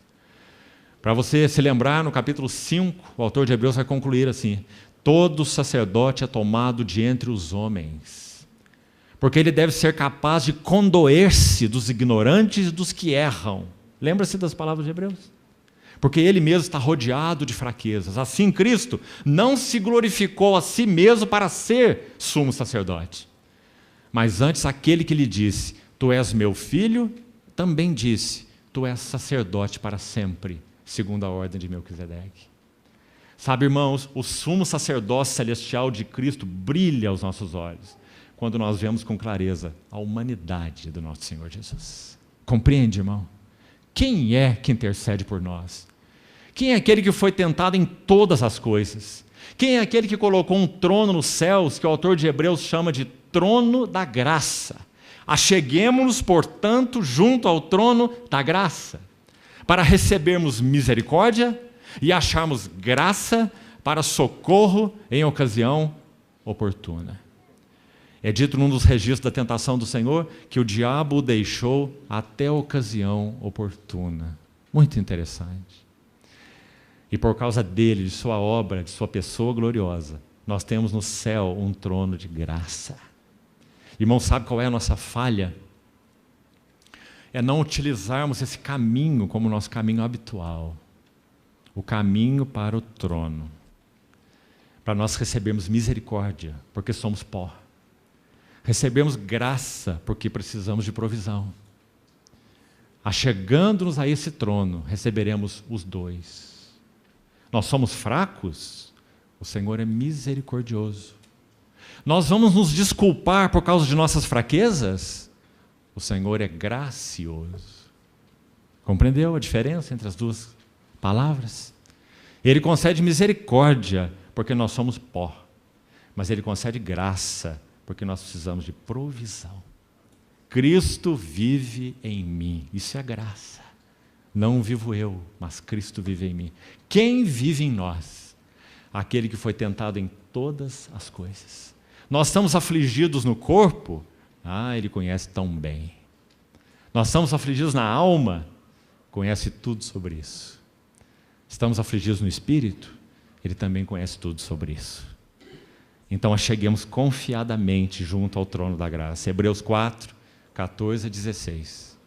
Para você se lembrar, no capítulo 5, o autor de Hebreus vai concluir assim: todo sacerdote é tomado de entre os homens, porque ele deve ser capaz de condoer-se dos ignorantes e dos que erram. Lembra-se das palavras de Hebreus? Porque ele mesmo está rodeado de fraquezas. Assim, Cristo não se glorificou a si mesmo para ser sumo sacerdote, mas antes aquele que lhe disse: tu és meu filho, também disse: tu és sacerdote para sempre, segundo a ordem de Melquisedeque. Sabe, irmãos, o sumo sacerdócio celestial de Cristo brilha aos nossos olhos quando nós vemos com clareza a humanidade do nosso Senhor Jesus. Compreende, irmão? Quem é que intercede por nós? Quem é aquele que foi tentado em todas as coisas? Quem é aquele que colocou um trono nos céus, que o autor de Hebreus chama de trono da graça? Acheguemo-nos, portanto, junto ao trono da graça, para recebermos misericórdia e acharmos graça para socorro em ocasião oportuna. É dito num dos registros da tentação do Senhor que o diabo o deixou até a ocasião oportuna. Muito interessante. E por causa dele, de sua obra, de sua pessoa gloriosa, nós temos no céu um trono de graça. Irmão, sabe qual é a nossa falha? É não utilizarmos esse caminho como nosso caminho habitual. O caminho para o trono. Para nós recebermos misericórdia, porque somos pó. Recebemos graça, porque precisamos de provisão. Achegando-nos a esse trono, receberemos os dois. Nós somos fracos, o Senhor é misericordioso. Nós vamos nos desculpar por causa de nossas fraquezas, o Senhor é gracioso. Compreendeu a diferença entre as duas palavras? Ele concede misericórdia, porque nós somos pó. Mas Ele concede graça, porque nós precisamos de provisão. Cristo vive em mim. Isso é graça. Não vivo eu, mas Cristo vive em mim. Quem vive em nós? Aquele que foi tentado em todas as coisas. Nós estamos afligidos no corpo? Ele conhece tão bem. Nós estamos afligidos na alma? Conhece tudo sobre isso. Estamos afligidos no espírito? Ele também conhece tudo sobre isso. Então, acheguemos confiadamente junto ao trono da graça. Hebreus 4, 14 a 16.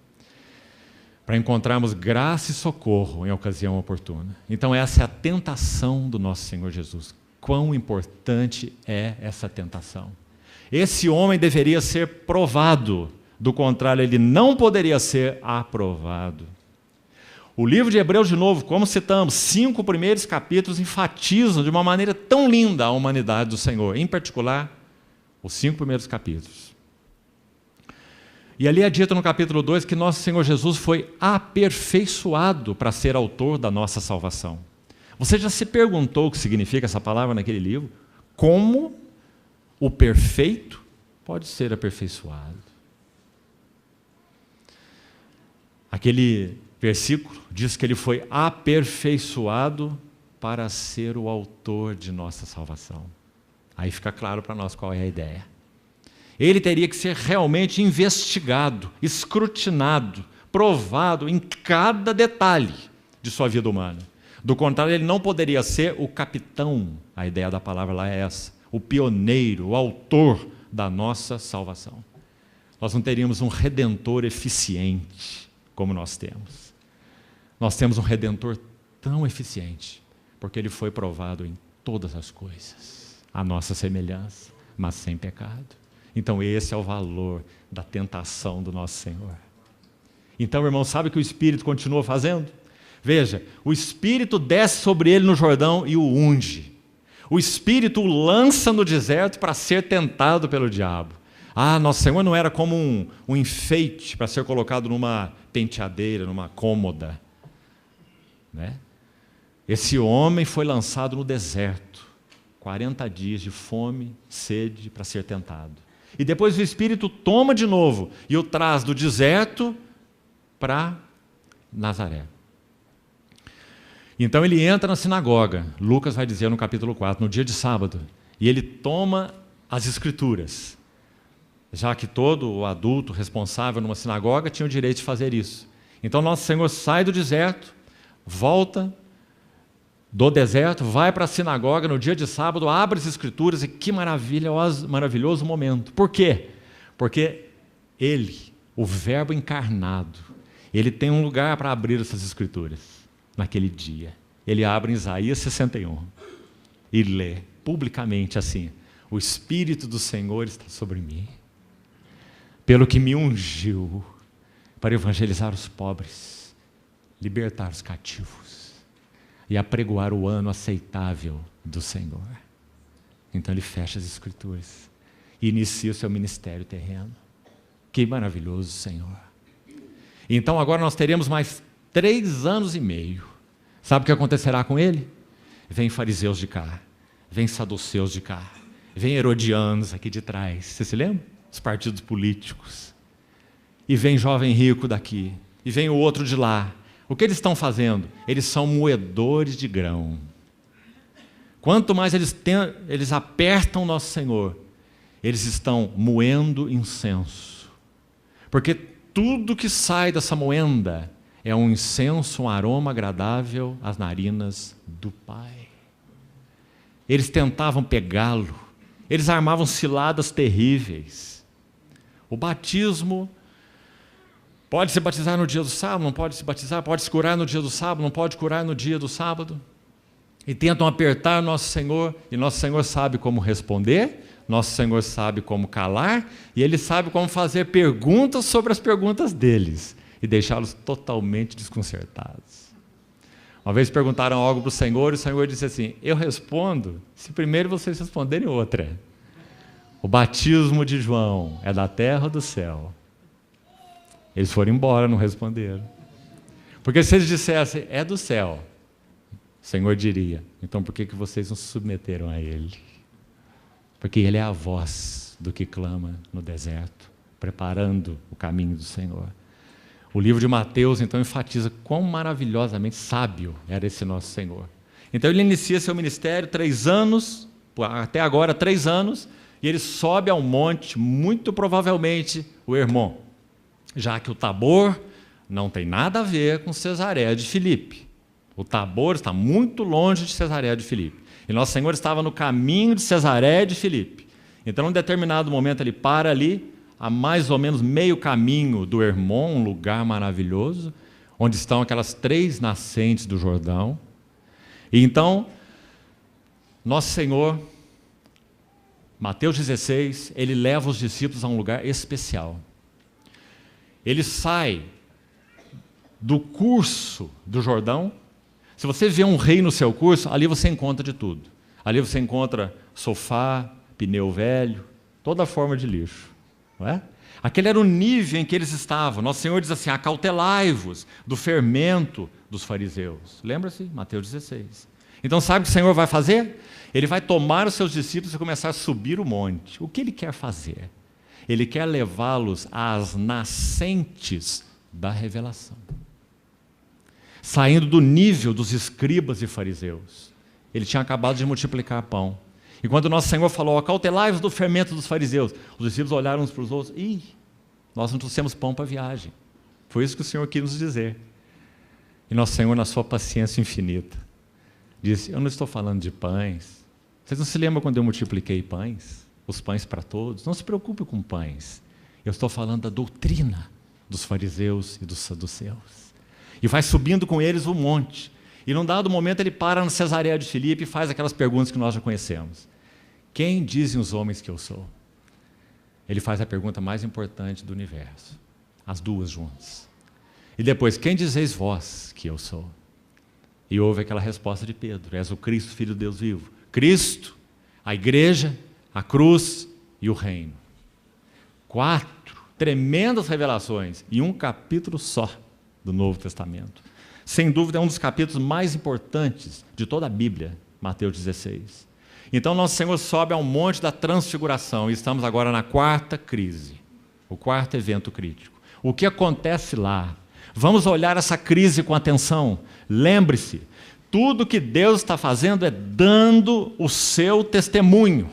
Para encontrarmos graça e socorro em ocasião oportuna. Então, essa é a tentação do nosso Senhor Jesus. Quão importante é essa tentação. Esse homem deveria ser provado. Do contrário, ele não poderia ser aprovado. O livro de Hebreus, de novo, como citamos, 5 primeiros capítulos enfatizam de uma maneira tão linda a humanidade do Senhor, em particular, os 5 primeiros capítulos. E ali é dito no capítulo 2 que nosso Senhor Jesus foi aperfeiçoado para ser autor da nossa salvação. Você já se perguntou o que significa essa palavra naquele livro? Como o perfeito pode ser aperfeiçoado? Aquele versículo diz que ele foi aperfeiçoado para ser o autor de nossa salvação. Aí fica claro para nós qual é a ideia. Ele teria que ser realmente investigado, escrutinado, provado em cada detalhe de sua vida humana. Do contrário, ele não poderia ser o capitão, a ideia da palavra lá é essa, o pioneiro, o autor da nossa salvação. Nós não teríamos um redentor eficiente como nós temos. Nós temos um Redentor tão eficiente, porque Ele foi provado em todas as coisas, a nossa semelhança, mas sem pecado. Então esse é o valor da tentação do nosso Senhor. Então, irmão, sabe o que o Espírito continua fazendo? Veja, o Espírito desce sobre ele no Jordão e o unge. O Espírito o lança no deserto para ser tentado pelo diabo. Nosso Senhor não era como um enfeite para ser colocado numa penteadeira, numa cômoda. Né? Esse homem foi lançado no deserto, 40 dias de fome, sede, para ser tentado. E depois o Espírito toma de novo e o traz do deserto para Nazaré. Então ele entra na sinagoga, Lucas vai dizer no capítulo 4, no dia de sábado, e ele toma as Escrituras, já que todo adulto responsável numa sinagoga tinha o direito de fazer isso. Então nosso Senhor sai do deserto, volta do deserto, vai para a sinagoga no dia de sábado, abre as Escrituras e que maravilhoso momento. Por quê? Porque Ele, o Verbo encarnado, Ele tem um lugar para abrir essas Escrituras naquele dia. Ele abre em Isaías 61 e lê publicamente assim: o Espírito do Senhor está sobre mim, pelo que me ungiu para evangelizar os pobres, libertar os cativos e apregoar o ano aceitável do Senhor. Então ele fecha as Escrituras e inicia o seu ministério terreno. Que maravilhoso, Senhor. Então agora nós teremos mais 3 anos e meio. Sabe o que acontecerá com ele? Vem fariseus de cá, vem saduceus de cá, vem herodianos aqui de trás. Você se lembra? Os partidos políticos. E vem jovem rico daqui, e vem o outro de lá. O que eles estão fazendo? Eles são moedores de grão. Quanto mais eles apertam nosso Senhor, eles estão moendo incenso. Porque tudo que sai dessa moenda é um incenso, um aroma agradável às narinas do Pai. Eles tentavam pegá-lo, eles armavam ciladas terríveis. O batismo, pode se batizar no dia do sábado, não pode se batizar, pode se curar no dia do sábado, não pode curar no dia do sábado. E tentam apertar nosso Senhor, e nosso Senhor sabe como responder, nosso Senhor sabe como calar, e Ele sabe como fazer perguntas sobre as perguntas deles, e deixá-los totalmente desconcertados. Uma vez perguntaram algo para o Senhor, e o Senhor disse assim: eu respondo se primeiro vocês responderem outra. O batismo de João é da terra ou do céu? Eles foram embora, não responderam. Porque se eles dissessem, é do céu, o Senhor diria, então por que vocês não se submeteram a Ele? Porque Ele é a voz do que clama no deserto, preparando o caminho do Senhor. O livro de Mateus, então, enfatiza quão maravilhosamente sábio era esse nosso Senhor. Então, ele inicia seu ministério 3 anos, até agora 3 anos, e ele sobe ao monte, muito provavelmente o Hermon, já que o Tabor não tem nada a ver com Cesareia de Filipe. O Tabor está muito longe de Cesareia de Filipe. E nosso Senhor estava no caminho de Cesareia de Filipe. Então, em determinado momento, ele para ali, a mais ou menos meio caminho do Hermon, um lugar maravilhoso, onde estão aquelas 3 nascentes do Jordão. E então, nosso Senhor, Mateus 16, ele leva os discípulos a um lugar especial. Ele sai do curso do Jordão. Se você vê um rei no seu curso, ali você encontra de tudo. Ali você encontra sofá, pneu velho, toda forma de lixo. Não é? Aquele era o nível em que eles estavam. Nosso Senhor diz assim: acautelai-vos do fermento dos fariseus. Lembra-se? Mateus 16. Então sabe o que o Senhor vai fazer? Ele vai tomar os seus discípulos e começar a subir o monte. O que Ele quer fazer? Ele quer levá-los às nascentes da revelação. Saindo do nível dos escribas e fariseus. Ele tinha acabado de multiplicar pão. E quando nosso Senhor falou, acautelai-vos do fermento dos fariseus, os discípulos olharam uns para os outros, nós não trouxemos pão para a viagem. Foi isso que o Senhor quis nos dizer. E nosso Senhor, na sua paciência infinita, disse, eu não estou falando de pães. Vocês não se lembram quando eu multipliquei pães? Os pães para todos? Não se preocupe com pães. Eu estou falando da doutrina dos fariseus e dos saduceus. E vai subindo com eles o monte. E num dado momento ele para no Cesareia de Filipe e faz aquelas perguntas que nós já conhecemos. Quem dizem os homens que eu sou? Ele faz a pergunta mais importante do universo. As duas juntas. E depois, quem dizeis vós que eu sou? E houve aquela resposta de Pedro, és o Cristo, Filho de Deus vivo. Cristo, a igreja, a cruz e o reino. 4 tremendas revelações em um capítulo só do Novo Testamento. Sem dúvida é um dos capítulos mais importantes de toda a Bíblia, Mateus 16. Então nosso Senhor sobe ao monte da transfiguração e estamos agora na 4ª crise, o 4º evento crítico. O que acontece lá? Vamos olhar essa crise com atenção. Lembre-se, tudo que Deus está fazendo é dando o seu testemunho.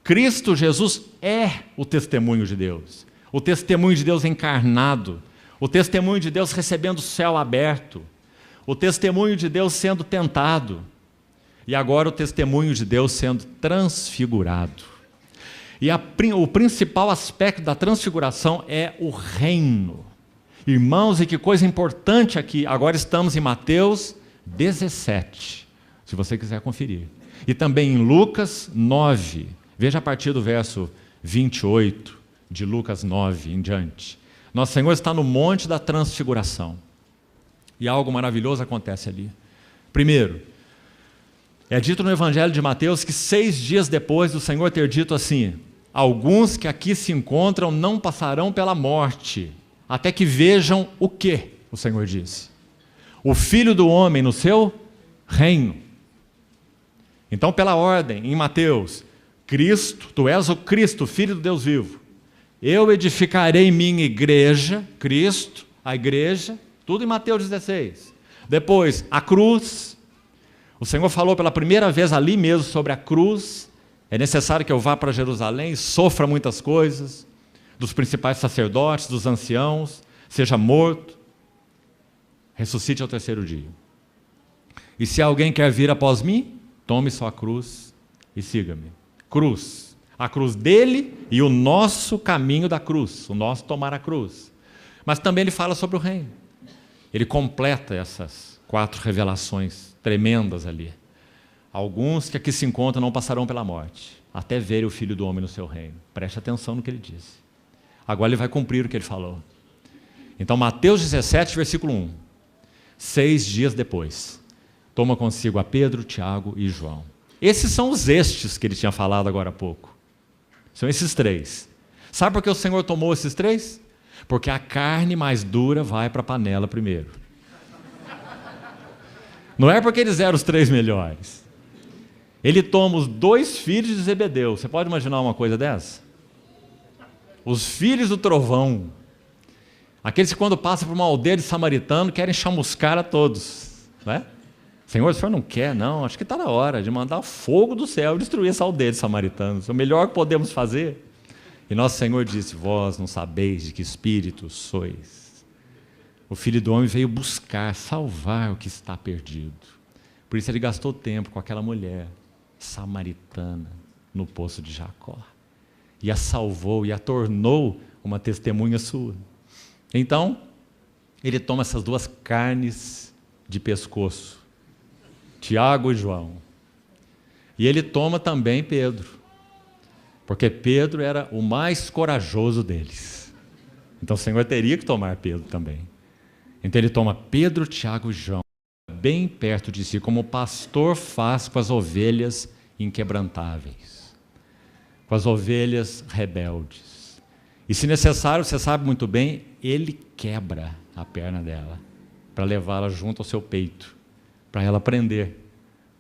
Cristo Jesus é o testemunho de Deus, o testemunho de Deus encarnado, o testemunho de Deus recebendo o céu aberto, o testemunho de Deus sendo tentado, e agora o testemunho de Deus sendo transfigurado. E o principal aspecto da transfiguração é o reino. Irmãos, e que coisa importante aqui, agora estamos em Mateus 17, se você quiser conferir. E também em Lucas 9, veja a partir do verso 28 de Lucas 9 em diante. Nosso Senhor está no monte da transfiguração. E algo maravilhoso acontece ali. Primeiro, é dito no Evangelho de Mateus que 6 dias depois do Senhor ter dito assim, alguns que aqui se encontram não passarão pela morte, até que vejam o que o Senhor disse. O Filho do Homem no seu reino. Então, pela ordem, em Mateus, Cristo, tu és o Cristo, Filho do Deus vivo. Eu edificarei minha igreja, Cristo, a igreja, Tudo em Mateus 16. Depois, a cruz. O Senhor falou pela primeira vez ali mesmo sobre a cruz. É necessário que eu vá para Jerusalém, sofra muitas coisas, dos principais sacerdotes, dos anciãos, seja morto, ressuscite ao terceiro dia. E se alguém quer vir após mim, tome sua cruz e siga-me. Cruz. A cruz dele e o nosso caminho da cruz, o nosso tomar a cruz. Mas também ele fala sobre o reino. Ele completa essas 4 revelações tremendas ali. Alguns que aqui se encontram não passarão pela morte, até verem o Filho do Homem no seu reino. Preste atenção no que ele disse. Agora ele vai cumprir o que ele falou. Então, Mateus 17, versículo 1. 6 dias depois, toma consigo a Pedro, Tiago e João. Esses são os estes que ele tinha falado agora há pouco. São esses 3. Sabe por que o Senhor tomou esses 3? Porque a carne mais dura vai para a panela primeiro. Não é porque eles eram os 3 melhores. Ele toma os 2 filhos de Zebedeu. Você pode imaginar uma coisa dessa? Os filhos do trovão. Aqueles que quando passam por uma aldeia de samaritano querem chamuscar a todos. Não é? Senhor, o senhor não quer? Não, acho que está na hora de mandar fogo do céu e destruir essa aldeia de samaritanos. É o melhor que podemos fazer. E nosso Senhor disse, vós não sabeis de que espírito sois. O Filho do Homem veio buscar, salvar o que está perdido. Por isso ele gastou tempo com aquela mulher samaritana no poço de Jacó. E a salvou e a tornou uma testemunha sua. Então, ele toma essas 2 carnes de pescoço, Tiago e João. E ele toma também Pedro, porque Pedro era o mais corajoso deles. Então o Senhor teria que tomar Pedro também. Então ele toma Pedro, Tiago e João, bem perto de si, como o pastor faz com as ovelhas inquebrantáveis, com as ovelhas rebeldes. E se necessário, você sabe muito bem, ele quebra a perna dela, para levá-la junto ao seu peito, para ela aprender,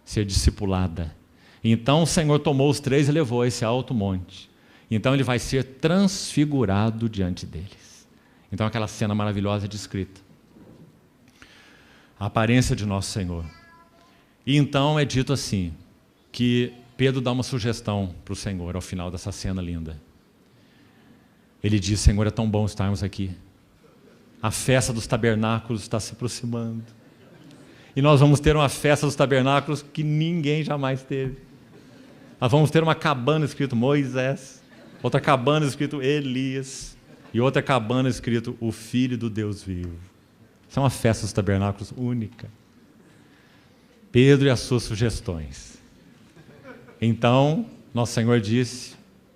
ser discipulada. Então o Senhor tomou os 3 e levou a esse alto monte. Então ele vai ser transfigurado diante deles. Então aquela cena maravilhosa é descrita. A aparência de nosso Senhor. E então é dito assim, que Pedro dá uma sugestão para o Senhor ao final dessa cena linda. Ele diz, Senhor, é tão bom estarmos aqui. A festa dos tabernáculos está se aproximando. E nós vamos ter uma festa dos tabernáculos que ninguém jamais teve. Nós vamos ter uma cabana escrito Moisés, outra cabana escrito Elias, e outra cabana escrito o Filho do Deus vivo. Isso é uma festa dos tabernáculos única. Pedro e as suas sugestões. Então, nosso Senhor disse,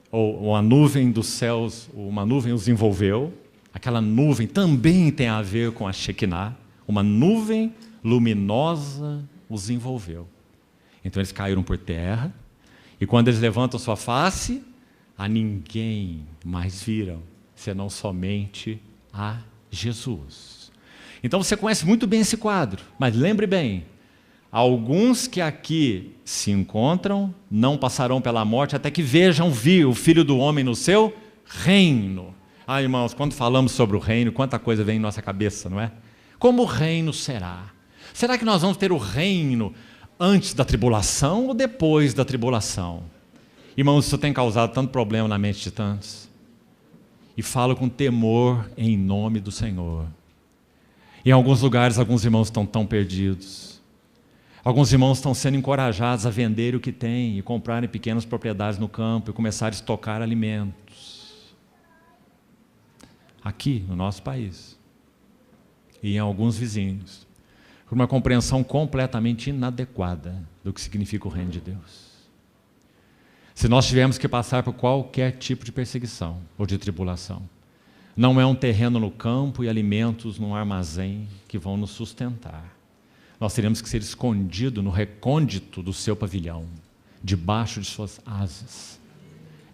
ou a nuvem dos céus, uma nuvem os envolveu. Aquela nuvem também tem a ver com a Shekinah. Uma nuvem luminosa os envolveu. Então eles caíram por terra, e quando eles levantam sua face, a ninguém mais viram, senão somente a Jesus. Então você conhece muito bem esse quadro, mas lembre bem, alguns que aqui se encontram não passarão pela morte até que vejam vir o Filho do Homem no seu reino. Ah, irmãos, quando falamos sobre o reino, quanta coisa vem em nossa cabeça, não é? Como o reino será? Será que nós vamos ter o reino antes da tribulação ou depois da tribulação? Irmãos, isso tem causado tanto problema na mente de tantos. E falo com temor em nome do Senhor. Em alguns lugares, alguns irmãos estão tão perdidos. Alguns irmãos estão sendo encorajados a vender o que têm e comprarem pequenas propriedades no campo e começar a estocar alimentos. Aqui, no nosso país. E em alguns vizinhos. Por uma compreensão completamente inadequada do que significa o reino de Deus. Se nós tivermos que passar por qualquer tipo de perseguição ou de tribulação, não é um terreno no campo e alimentos num armazém que vão nos sustentar. Nós teremos que ser escondidos no recôndito do seu pavilhão, debaixo de suas asas.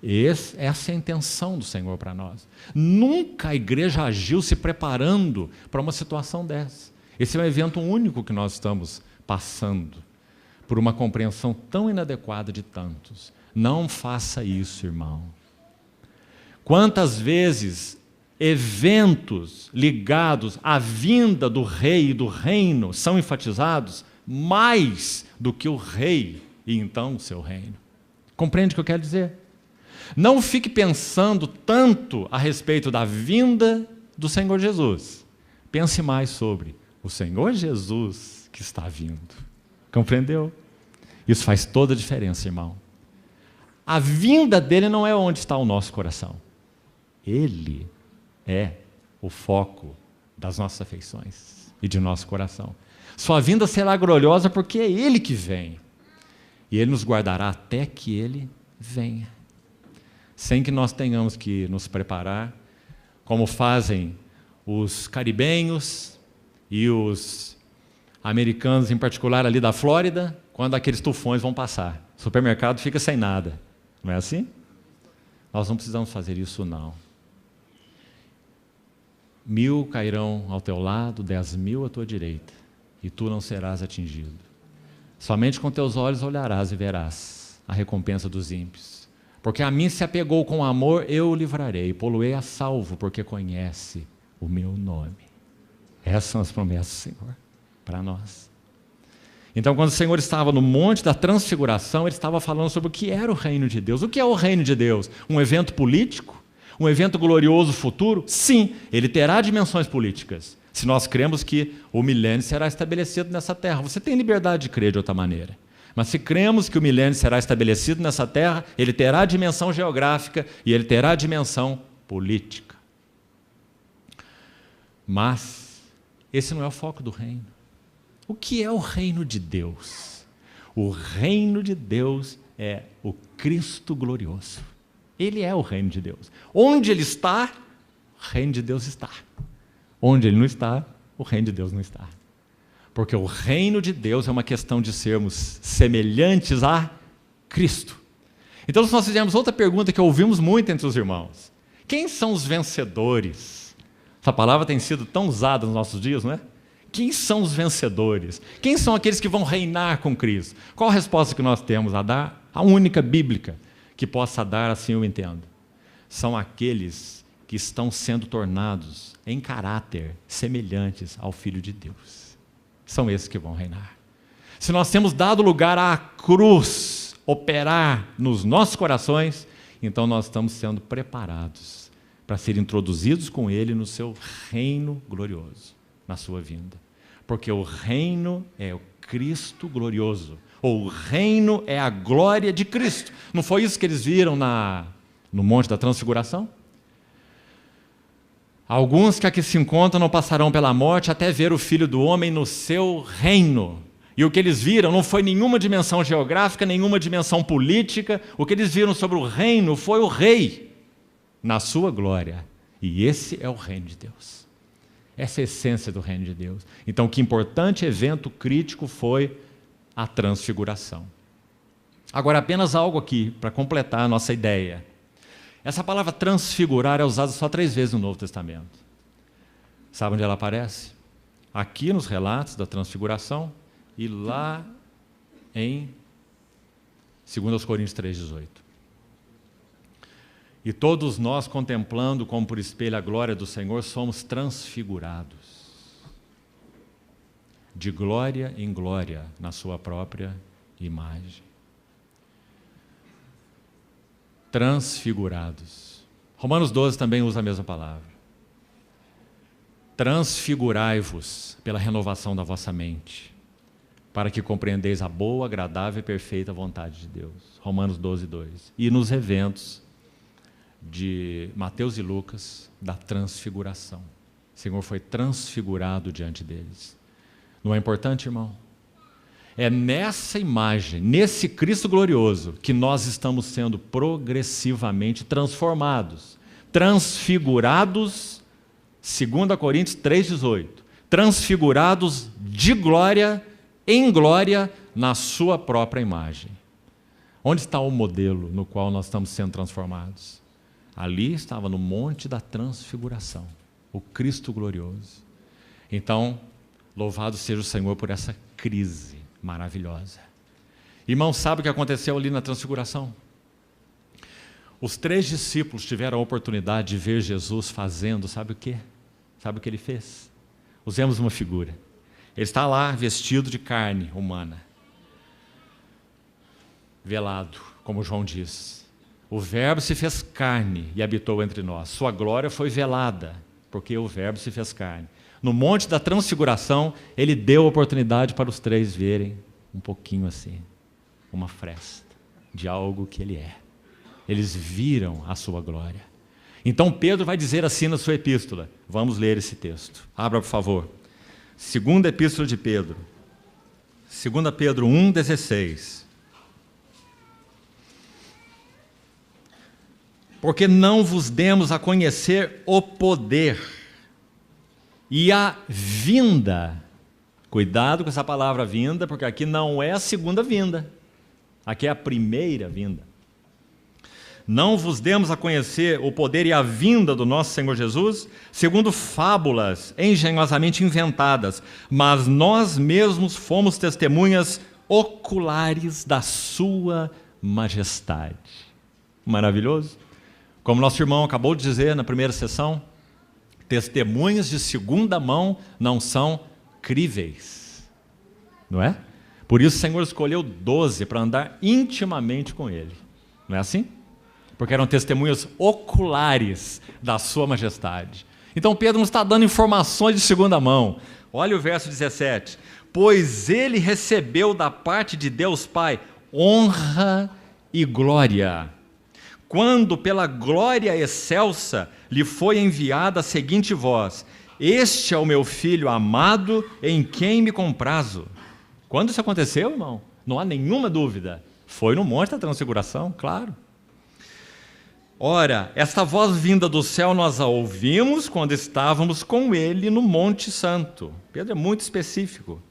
Essa é a intenção do Senhor para nós. Nunca a igreja agiu se preparando para uma situação dessa. Esse é um evento único que nós estamos passando, por uma compreensão tão inadequada de tantos. Não faça isso, irmão. Quantas vezes eventos ligados à vinda do rei e do reino são enfatizados mais do que o rei e então o seu reino. Compreende o que eu quero dizer? Não fique pensando tanto a respeito da vinda do Senhor Jesus. Pense mais sobre o Senhor Jesus que está vindo. Compreendeu? Isso faz toda a diferença, irmão. A vinda dele não é onde está o nosso coração. Ele é o foco das nossas afeições e de nosso coração. Sua vinda será gloriosa porque é Ele que vem. E Ele nos guardará até que Ele venha. Sem que nós tenhamos que nos preparar, como fazem os caribenhos e os americanos, em particular ali da Flórida, quando aqueles tufões vão passar. O supermercado fica sem nada. Não é assim? Nós não precisamos fazer isso, não. 1000 cairão ao teu lado, 10.000 à tua direita, e tu não serás atingido. Somente com teus olhos olharás e verás a recompensa dos ímpios. Porque a mim se apegou com amor, eu o livrarei, poluei a salvo, porque conhece o meu nome. Essas são as promessas do Senhor para nós. Então, quando o Senhor estava no Monte da Transfiguração, Ele estava falando sobre o que era o reino de Deus. O que é o reino de Deus? Um evento político? Um evento glorioso futuro? Sim, ele terá dimensões políticas, se nós cremos que o milênio será estabelecido nessa terra. Você tem liberdade de crer de outra maneira. Mas se cremos que o milênio será estabelecido nessa terra, ele terá dimensão geográfica e ele terá dimensão política. Mas esse não é o foco do reino. O que é o reino de Deus? O reino de Deus é o Cristo glorioso. Ele é o reino de Deus. Onde Ele está, o reino de Deus está. Onde Ele não está, o reino de Deus não está. Porque o reino de Deus é uma questão de sermos semelhantes a Cristo. Então, se nós fizermos outra pergunta que ouvimos muito entre os irmãos: quem são os vencedores? Essa palavra tem sido tão usada nos nossos dias, não é? Quem são os vencedores? Quem são aqueles que vão reinar com Cristo? Qual a resposta que nós temos a dar? A única bíblica que possa dar, assim eu entendo. São aqueles que estão sendo tornados em caráter semelhantes ao Filho de Deus. São esses que vão reinar. Se nós temos dado lugar à cruz operar nos nossos corações, então nós estamos sendo preparados para ser introduzidos com Ele no seu reino glorioso, na sua vinda. Porque o reino é o Cristo glorioso. Ou o reino é a glória de Cristo. Não foi isso que eles viram no Monte da Transfiguração? Alguns que aqui se encontram não passarão pela morte até ver o Filho do Homem no seu reino. E o que eles viram não foi nenhuma dimensão geográfica, nenhuma dimensão política. O que eles viram sobre o reino foi o Rei na sua glória. E esse é o reino de Deus. Essa é a essência do reino de Deus. Então, que importante evento crítico foi a transfiguração. Agora, apenas algo aqui para completar a nossa ideia. Essa palavra transfigurar é usada só 3 vezes no Novo Testamento. Sabe onde ela aparece? Aqui nos relatos da transfiguração e lá em 2 Coríntios 3,18. E todos nós, contemplando como por espelho a glória do Senhor, somos transfigurados de glória em glória na sua própria imagem. Transfigurados. Romanos 12 também usa a mesma palavra. Transfigurai-vos pela renovação da vossa mente, para que compreendeis a boa, agradável e perfeita vontade de Deus. Romanos 12, 2. E nos eventos de Mateus e Lucas, da transfiguração. O Senhor foi transfigurado diante deles. Não é importante, irmão? É nessa imagem, nesse Cristo glorioso, que nós estamos sendo progressivamente transformados, transfigurados, 2 Coríntios 3,18, transfigurados de glória em glória na sua própria imagem. Onde está o modelo no qual nós estamos sendo transformados? Ali estava no Monte da Transfiguração, o Cristo glorioso. Então, louvado seja o Senhor por essa crise maravilhosa. Irmão, sabe o que aconteceu ali na transfiguração? Os 3 discípulos tiveram a oportunidade de ver Jesus fazendo, sabe o quê? Sabe o que ele fez? Usemos uma figura. Ele está lá vestido de carne humana, velado, como João diz. O Verbo se fez carne e habitou entre nós. Sua glória foi velada, porque o Verbo se fez carne. No Monte da Transfiguração, ele deu oportunidade para os 3 verem um pouquinho assim, uma fresta de algo que ele é. Eles viram a sua glória. Então Pedro vai dizer assim na sua epístola. Vamos ler esse texto. Abra, por favor. Segunda epístola de Pedro. 2 Pedro 1,16. Porque não vos demos a conhecer o poder e a vinda. Cuidado com essa palavra vinda, porque aqui não é a segunda vinda. Aqui é a primeira vinda. Não vos demos a conhecer o poder e a vinda do nosso Senhor Jesus, segundo fábulas engenhosamente inventadas, mas nós mesmos fomos testemunhas oculares da sua majestade. Maravilhoso? Como nosso irmão acabou de dizer na primeira sessão, testemunhas de segunda mão não são críveis, não é? Por isso o Senhor escolheu 12 para andar intimamente com Ele, não é assim? Porque eram testemunhas oculares da sua majestade. Então Pedro não está dando informações de segunda mão. Olha o verso 17. Pois ele recebeu da parte de Deus Pai honra e glória, quando pela glória excelsa lhe foi enviada a seguinte voz: este é o meu filho amado, em quem me comprazo. Quando isso aconteceu, irmão? Não há nenhuma dúvida. Foi no Monte da Transfiguração, claro. Ora, esta voz vinda do céu nós a ouvimos quando estávamos com ele no Monte Santo. Pedro é muito específico.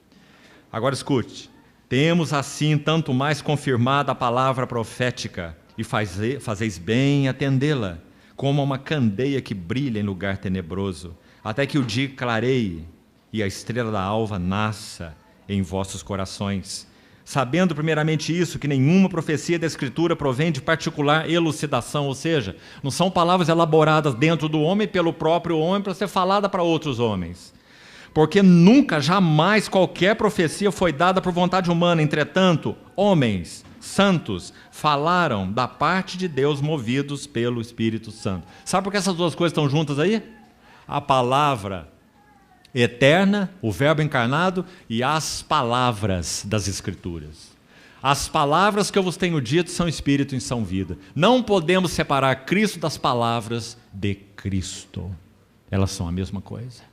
Agora escute. Temos assim tanto mais confirmada a palavra profética, e fazeis bem em atendê-la, como uma candeia que brilha em lugar tenebroso, até que o dia clareie e a estrela da alva nasça em vossos corações. Sabendo primeiramente isso, que nenhuma profecia da Escritura provém de particular elucidação, ou seja, não são palavras elaboradas dentro do homem pelo próprio homem para ser falada para outros homens. Porque nunca, jamais qualquer profecia foi dada por vontade humana. Entretanto, homens santos falaram da parte de Deus movidos pelo Espírito Santo. Sabe por que essas duas coisas estão juntas aí? A palavra eterna, o Verbo encarnado, e as palavras das Escrituras. As palavras que eu vos tenho dito são Espírito e são vida. Não podemos separar Cristo das palavras de Cristo. Elas são a mesma coisa.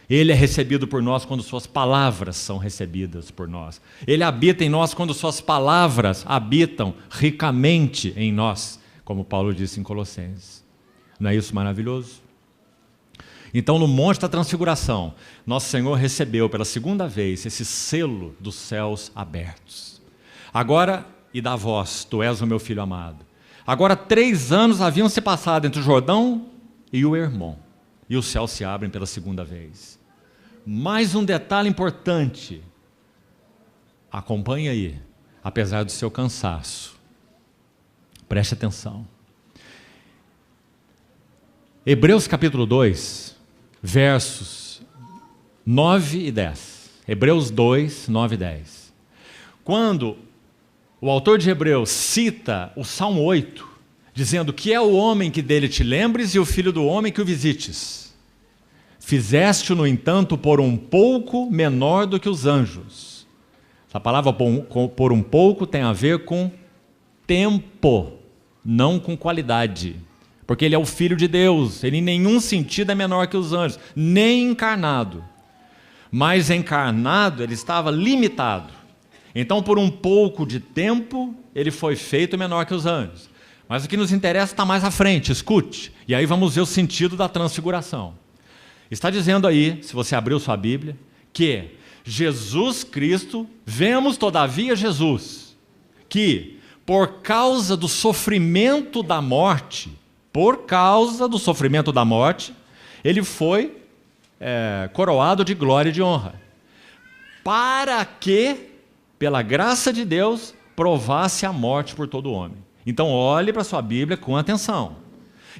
Ele é recebido por nós quando suas palavras são recebidas por nós. Ele habita em nós quando suas palavras habitam ricamente em nós, como Paulo disse em Colossenses. Não é isso maravilhoso? Então, no Monte da Transfiguração, nosso Senhor recebeu pela segunda vez esse selo dos céus abertos. Agora, e da voz, tu és o meu filho amado. Agora 3 anos haviam se passado entre o Jordão e o Hermon, e os céus se abrem pela segunda vez. Mais um detalhe importante, acompanhe aí, apesar do seu cansaço, preste atenção. Hebreus capítulo 2, versos 9 e 10. Hebreus 2, 9 e 10. Quando o autor de Hebreus cita o Salmo 8, dizendo que é o homem que dele te lembres e o filho do homem que o visites. Fizeste-o, no entanto, por um pouco menor do que os anjos. Essa palavra por um pouco tem a ver com tempo, não com qualidade. Porque ele é o Filho de Deus, ele em nenhum sentido é menor que os anjos, nem encarnado. Mas encarnado ele estava limitado. Então, por um pouco de tempo, ele foi feito menor que os anjos. Mas o que nos interessa está mais à frente, escute. E aí vamos ver o sentido da transfiguração. Está dizendo aí, se você abriu sua Bíblia, que Jesus Cristo, vemos todavia Jesus, que por causa do sofrimento da morte, ele foi coroado de glória e de honra, para que, pela graça de Deus, provasse a morte por todo homem. Então olhe para a sua Bíblia com atenção.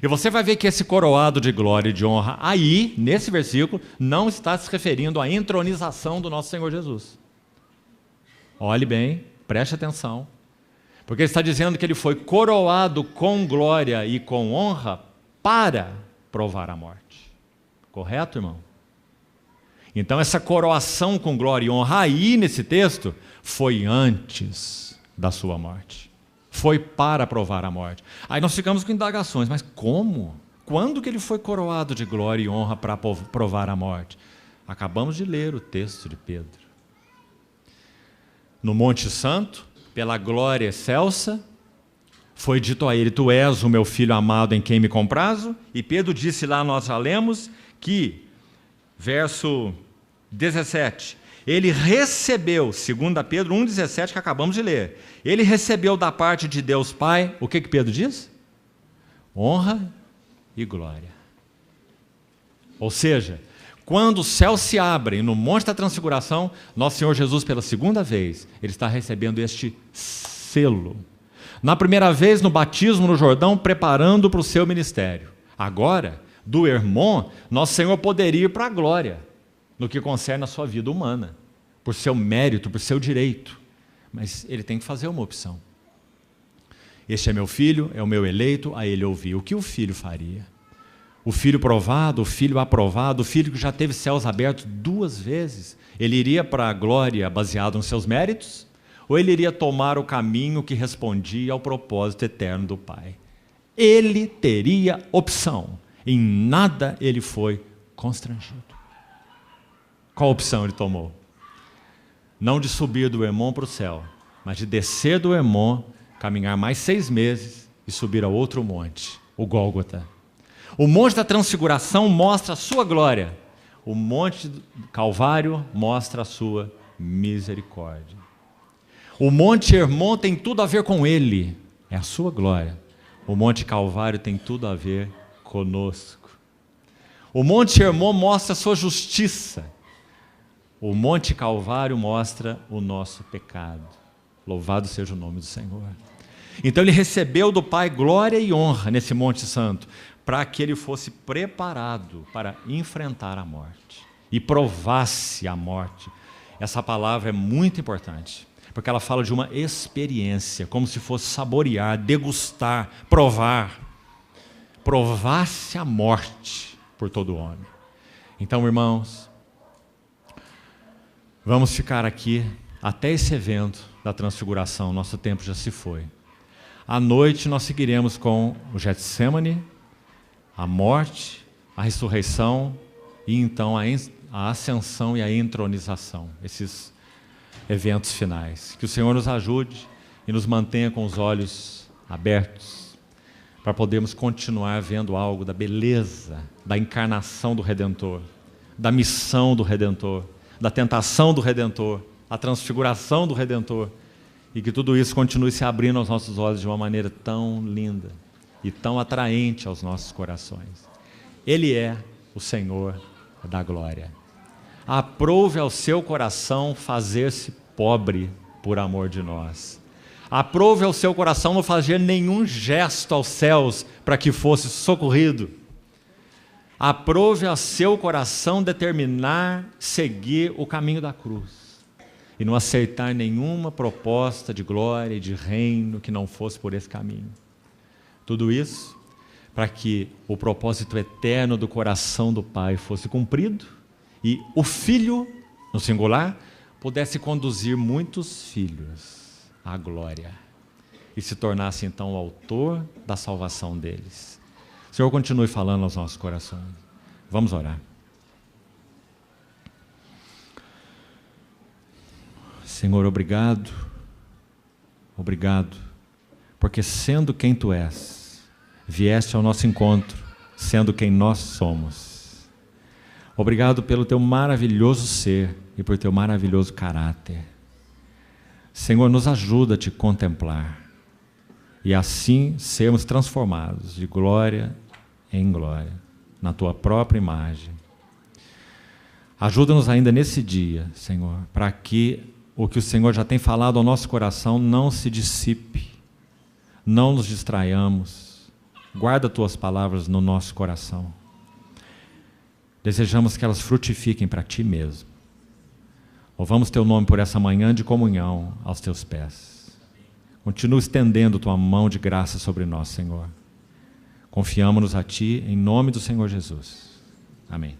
E você vai ver que esse coroado de glória e de honra aí, nesse versículo, não está se referindo à entronização do nosso Senhor Jesus. Olhe bem, preste atenção. Porque ele está dizendo que ele foi coroado com glória e com honra para provar a morte. Correto, irmão? Então essa coroação com glória e honra aí nesse texto foi antes da sua morte. Foi para provar a morte. Aí nós ficamos com indagações, mas como? Quando que ele foi coroado de glória e honra para provar a morte? Acabamos de ler o texto de Pedro. No Monte Santo, pela glória excelsa, foi dito a ele: tu és o meu filho amado em quem me comprazo. E Pedro disse lá, nós já lemos, que, verso 17, ele recebeu, 2 Pedro 1,17, que acabamos de ler, ele recebeu da parte de Deus Pai, o que Pedro diz? Honra e glória. Ou seja, quando os céus se abrem no Monte da Transfiguração, nosso Senhor Jesus, pela segunda vez, ele está recebendo este selo. Na primeira vez, no batismo no Jordão, preparando para o seu ministério. Agora, do Hermon, nosso Senhor poderia ir para a glória, no que concerne a sua vida humana, por seu mérito, por seu direito. Mas ele tem que fazer uma opção. Este é meu filho, é o meu eleito, a ele ouvi. O que o filho faria? O filho provado, o filho aprovado, o filho que já teve céus abertos 2 vezes, ele iria para a glória baseado nos seus méritos? Ou ele iria tomar o caminho que respondia ao propósito eterno do Pai? Ele teria opção. Em nada ele foi constrangido. Qual opção ele tomou? Não de subir do Hermon para o céu, mas de descer do Hermon, caminhar mais 6 meses e subir a outro monte, o Gólgota. O Monte da Transfiguração mostra a sua glória. O Monte do Calvário mostra a sua misericórdia. O Monte Hermon tem tudo a ver com ele, é a sua glória. O Monte Calvário tem tudo a ver conosco. O Monte Hermon mostra a sua justiça. O Monte Calvário mostra o nosso pecado. Louvado seja o nome do Senhor. Então ele recebeu do Pai glória e honra nesse Monte Santo, para que ele fosse preparado para enfrentar a morte e provasse a morte. Essa palavra é muito importante, porque ela fala de uma experiência, como se fosse saborear, degustar, provar. Provasse a morte por todo homem. Então, irmãos, vamos ficar aqui até esse evento da transfiguração. Nosso tempo já se foi. À noite nós seguiremos com o Getsêmani, a morte, a ressurreição e então a ascensão e a entronização. Esses eventos finais. Que o Senhor nos ajude e nos mantenha com os olhos abertos para podermos continuar vendo algo da beleza, da encarnação do Redentor, da missão do Redentor, da tentação do Redentor, a transfiguração do Redentor, e que tudo isso continue se abrindo aos nossos olhos de uma maneira tão linda e tão atraente aos nossos corações. Ele é o Senhor da glória. Aprove ao seu coração fazer-se pobre por amor de nós. Aprove ao seu coração não fazer nenhum gesto aos céus para que fosse socorrido. Aprove ao seu coração determinar seguir o caminho da cruz e não aceitar nenhuma proposta de glória e de reino que não fosse por esse caminho. Tudo isso para que o propósito eterno do coração do Pai fosse cumprido e o Filho, no singular, pudesse conduzir muitos filhos à glória e se tornasse então o autor da salvação deles. O Senhor continue falando aos nossos corações. Vamos orar. Senhor, obrigado, porque sendo quem Tu és, vieste ao nosso encontro, sendo quem nós somos. Obrigado pelo Teu maravilhoso ser e por Teu maravilhoso caráter. Senhor, nos ajuda a Te contemplar e assim sermos transformados de glória em glória, na Tua própria imagem. Ajuda-nos ainda nesse dia, Senhor, para que o que o Senhor já tem falado ao nosso coração não se dissipe, não nos distraiamos. Guarda tuas palavras no nosso coração. Desejamos que elas frutifiquem para ti mesmo. Louvamos teu nome por essa manhã de comunhão aos teus pés. Continua estendendo tua mão de graça sobre nós, Senhor. Confiamos-nos a ti em nome do Senhor Jesus. Amém.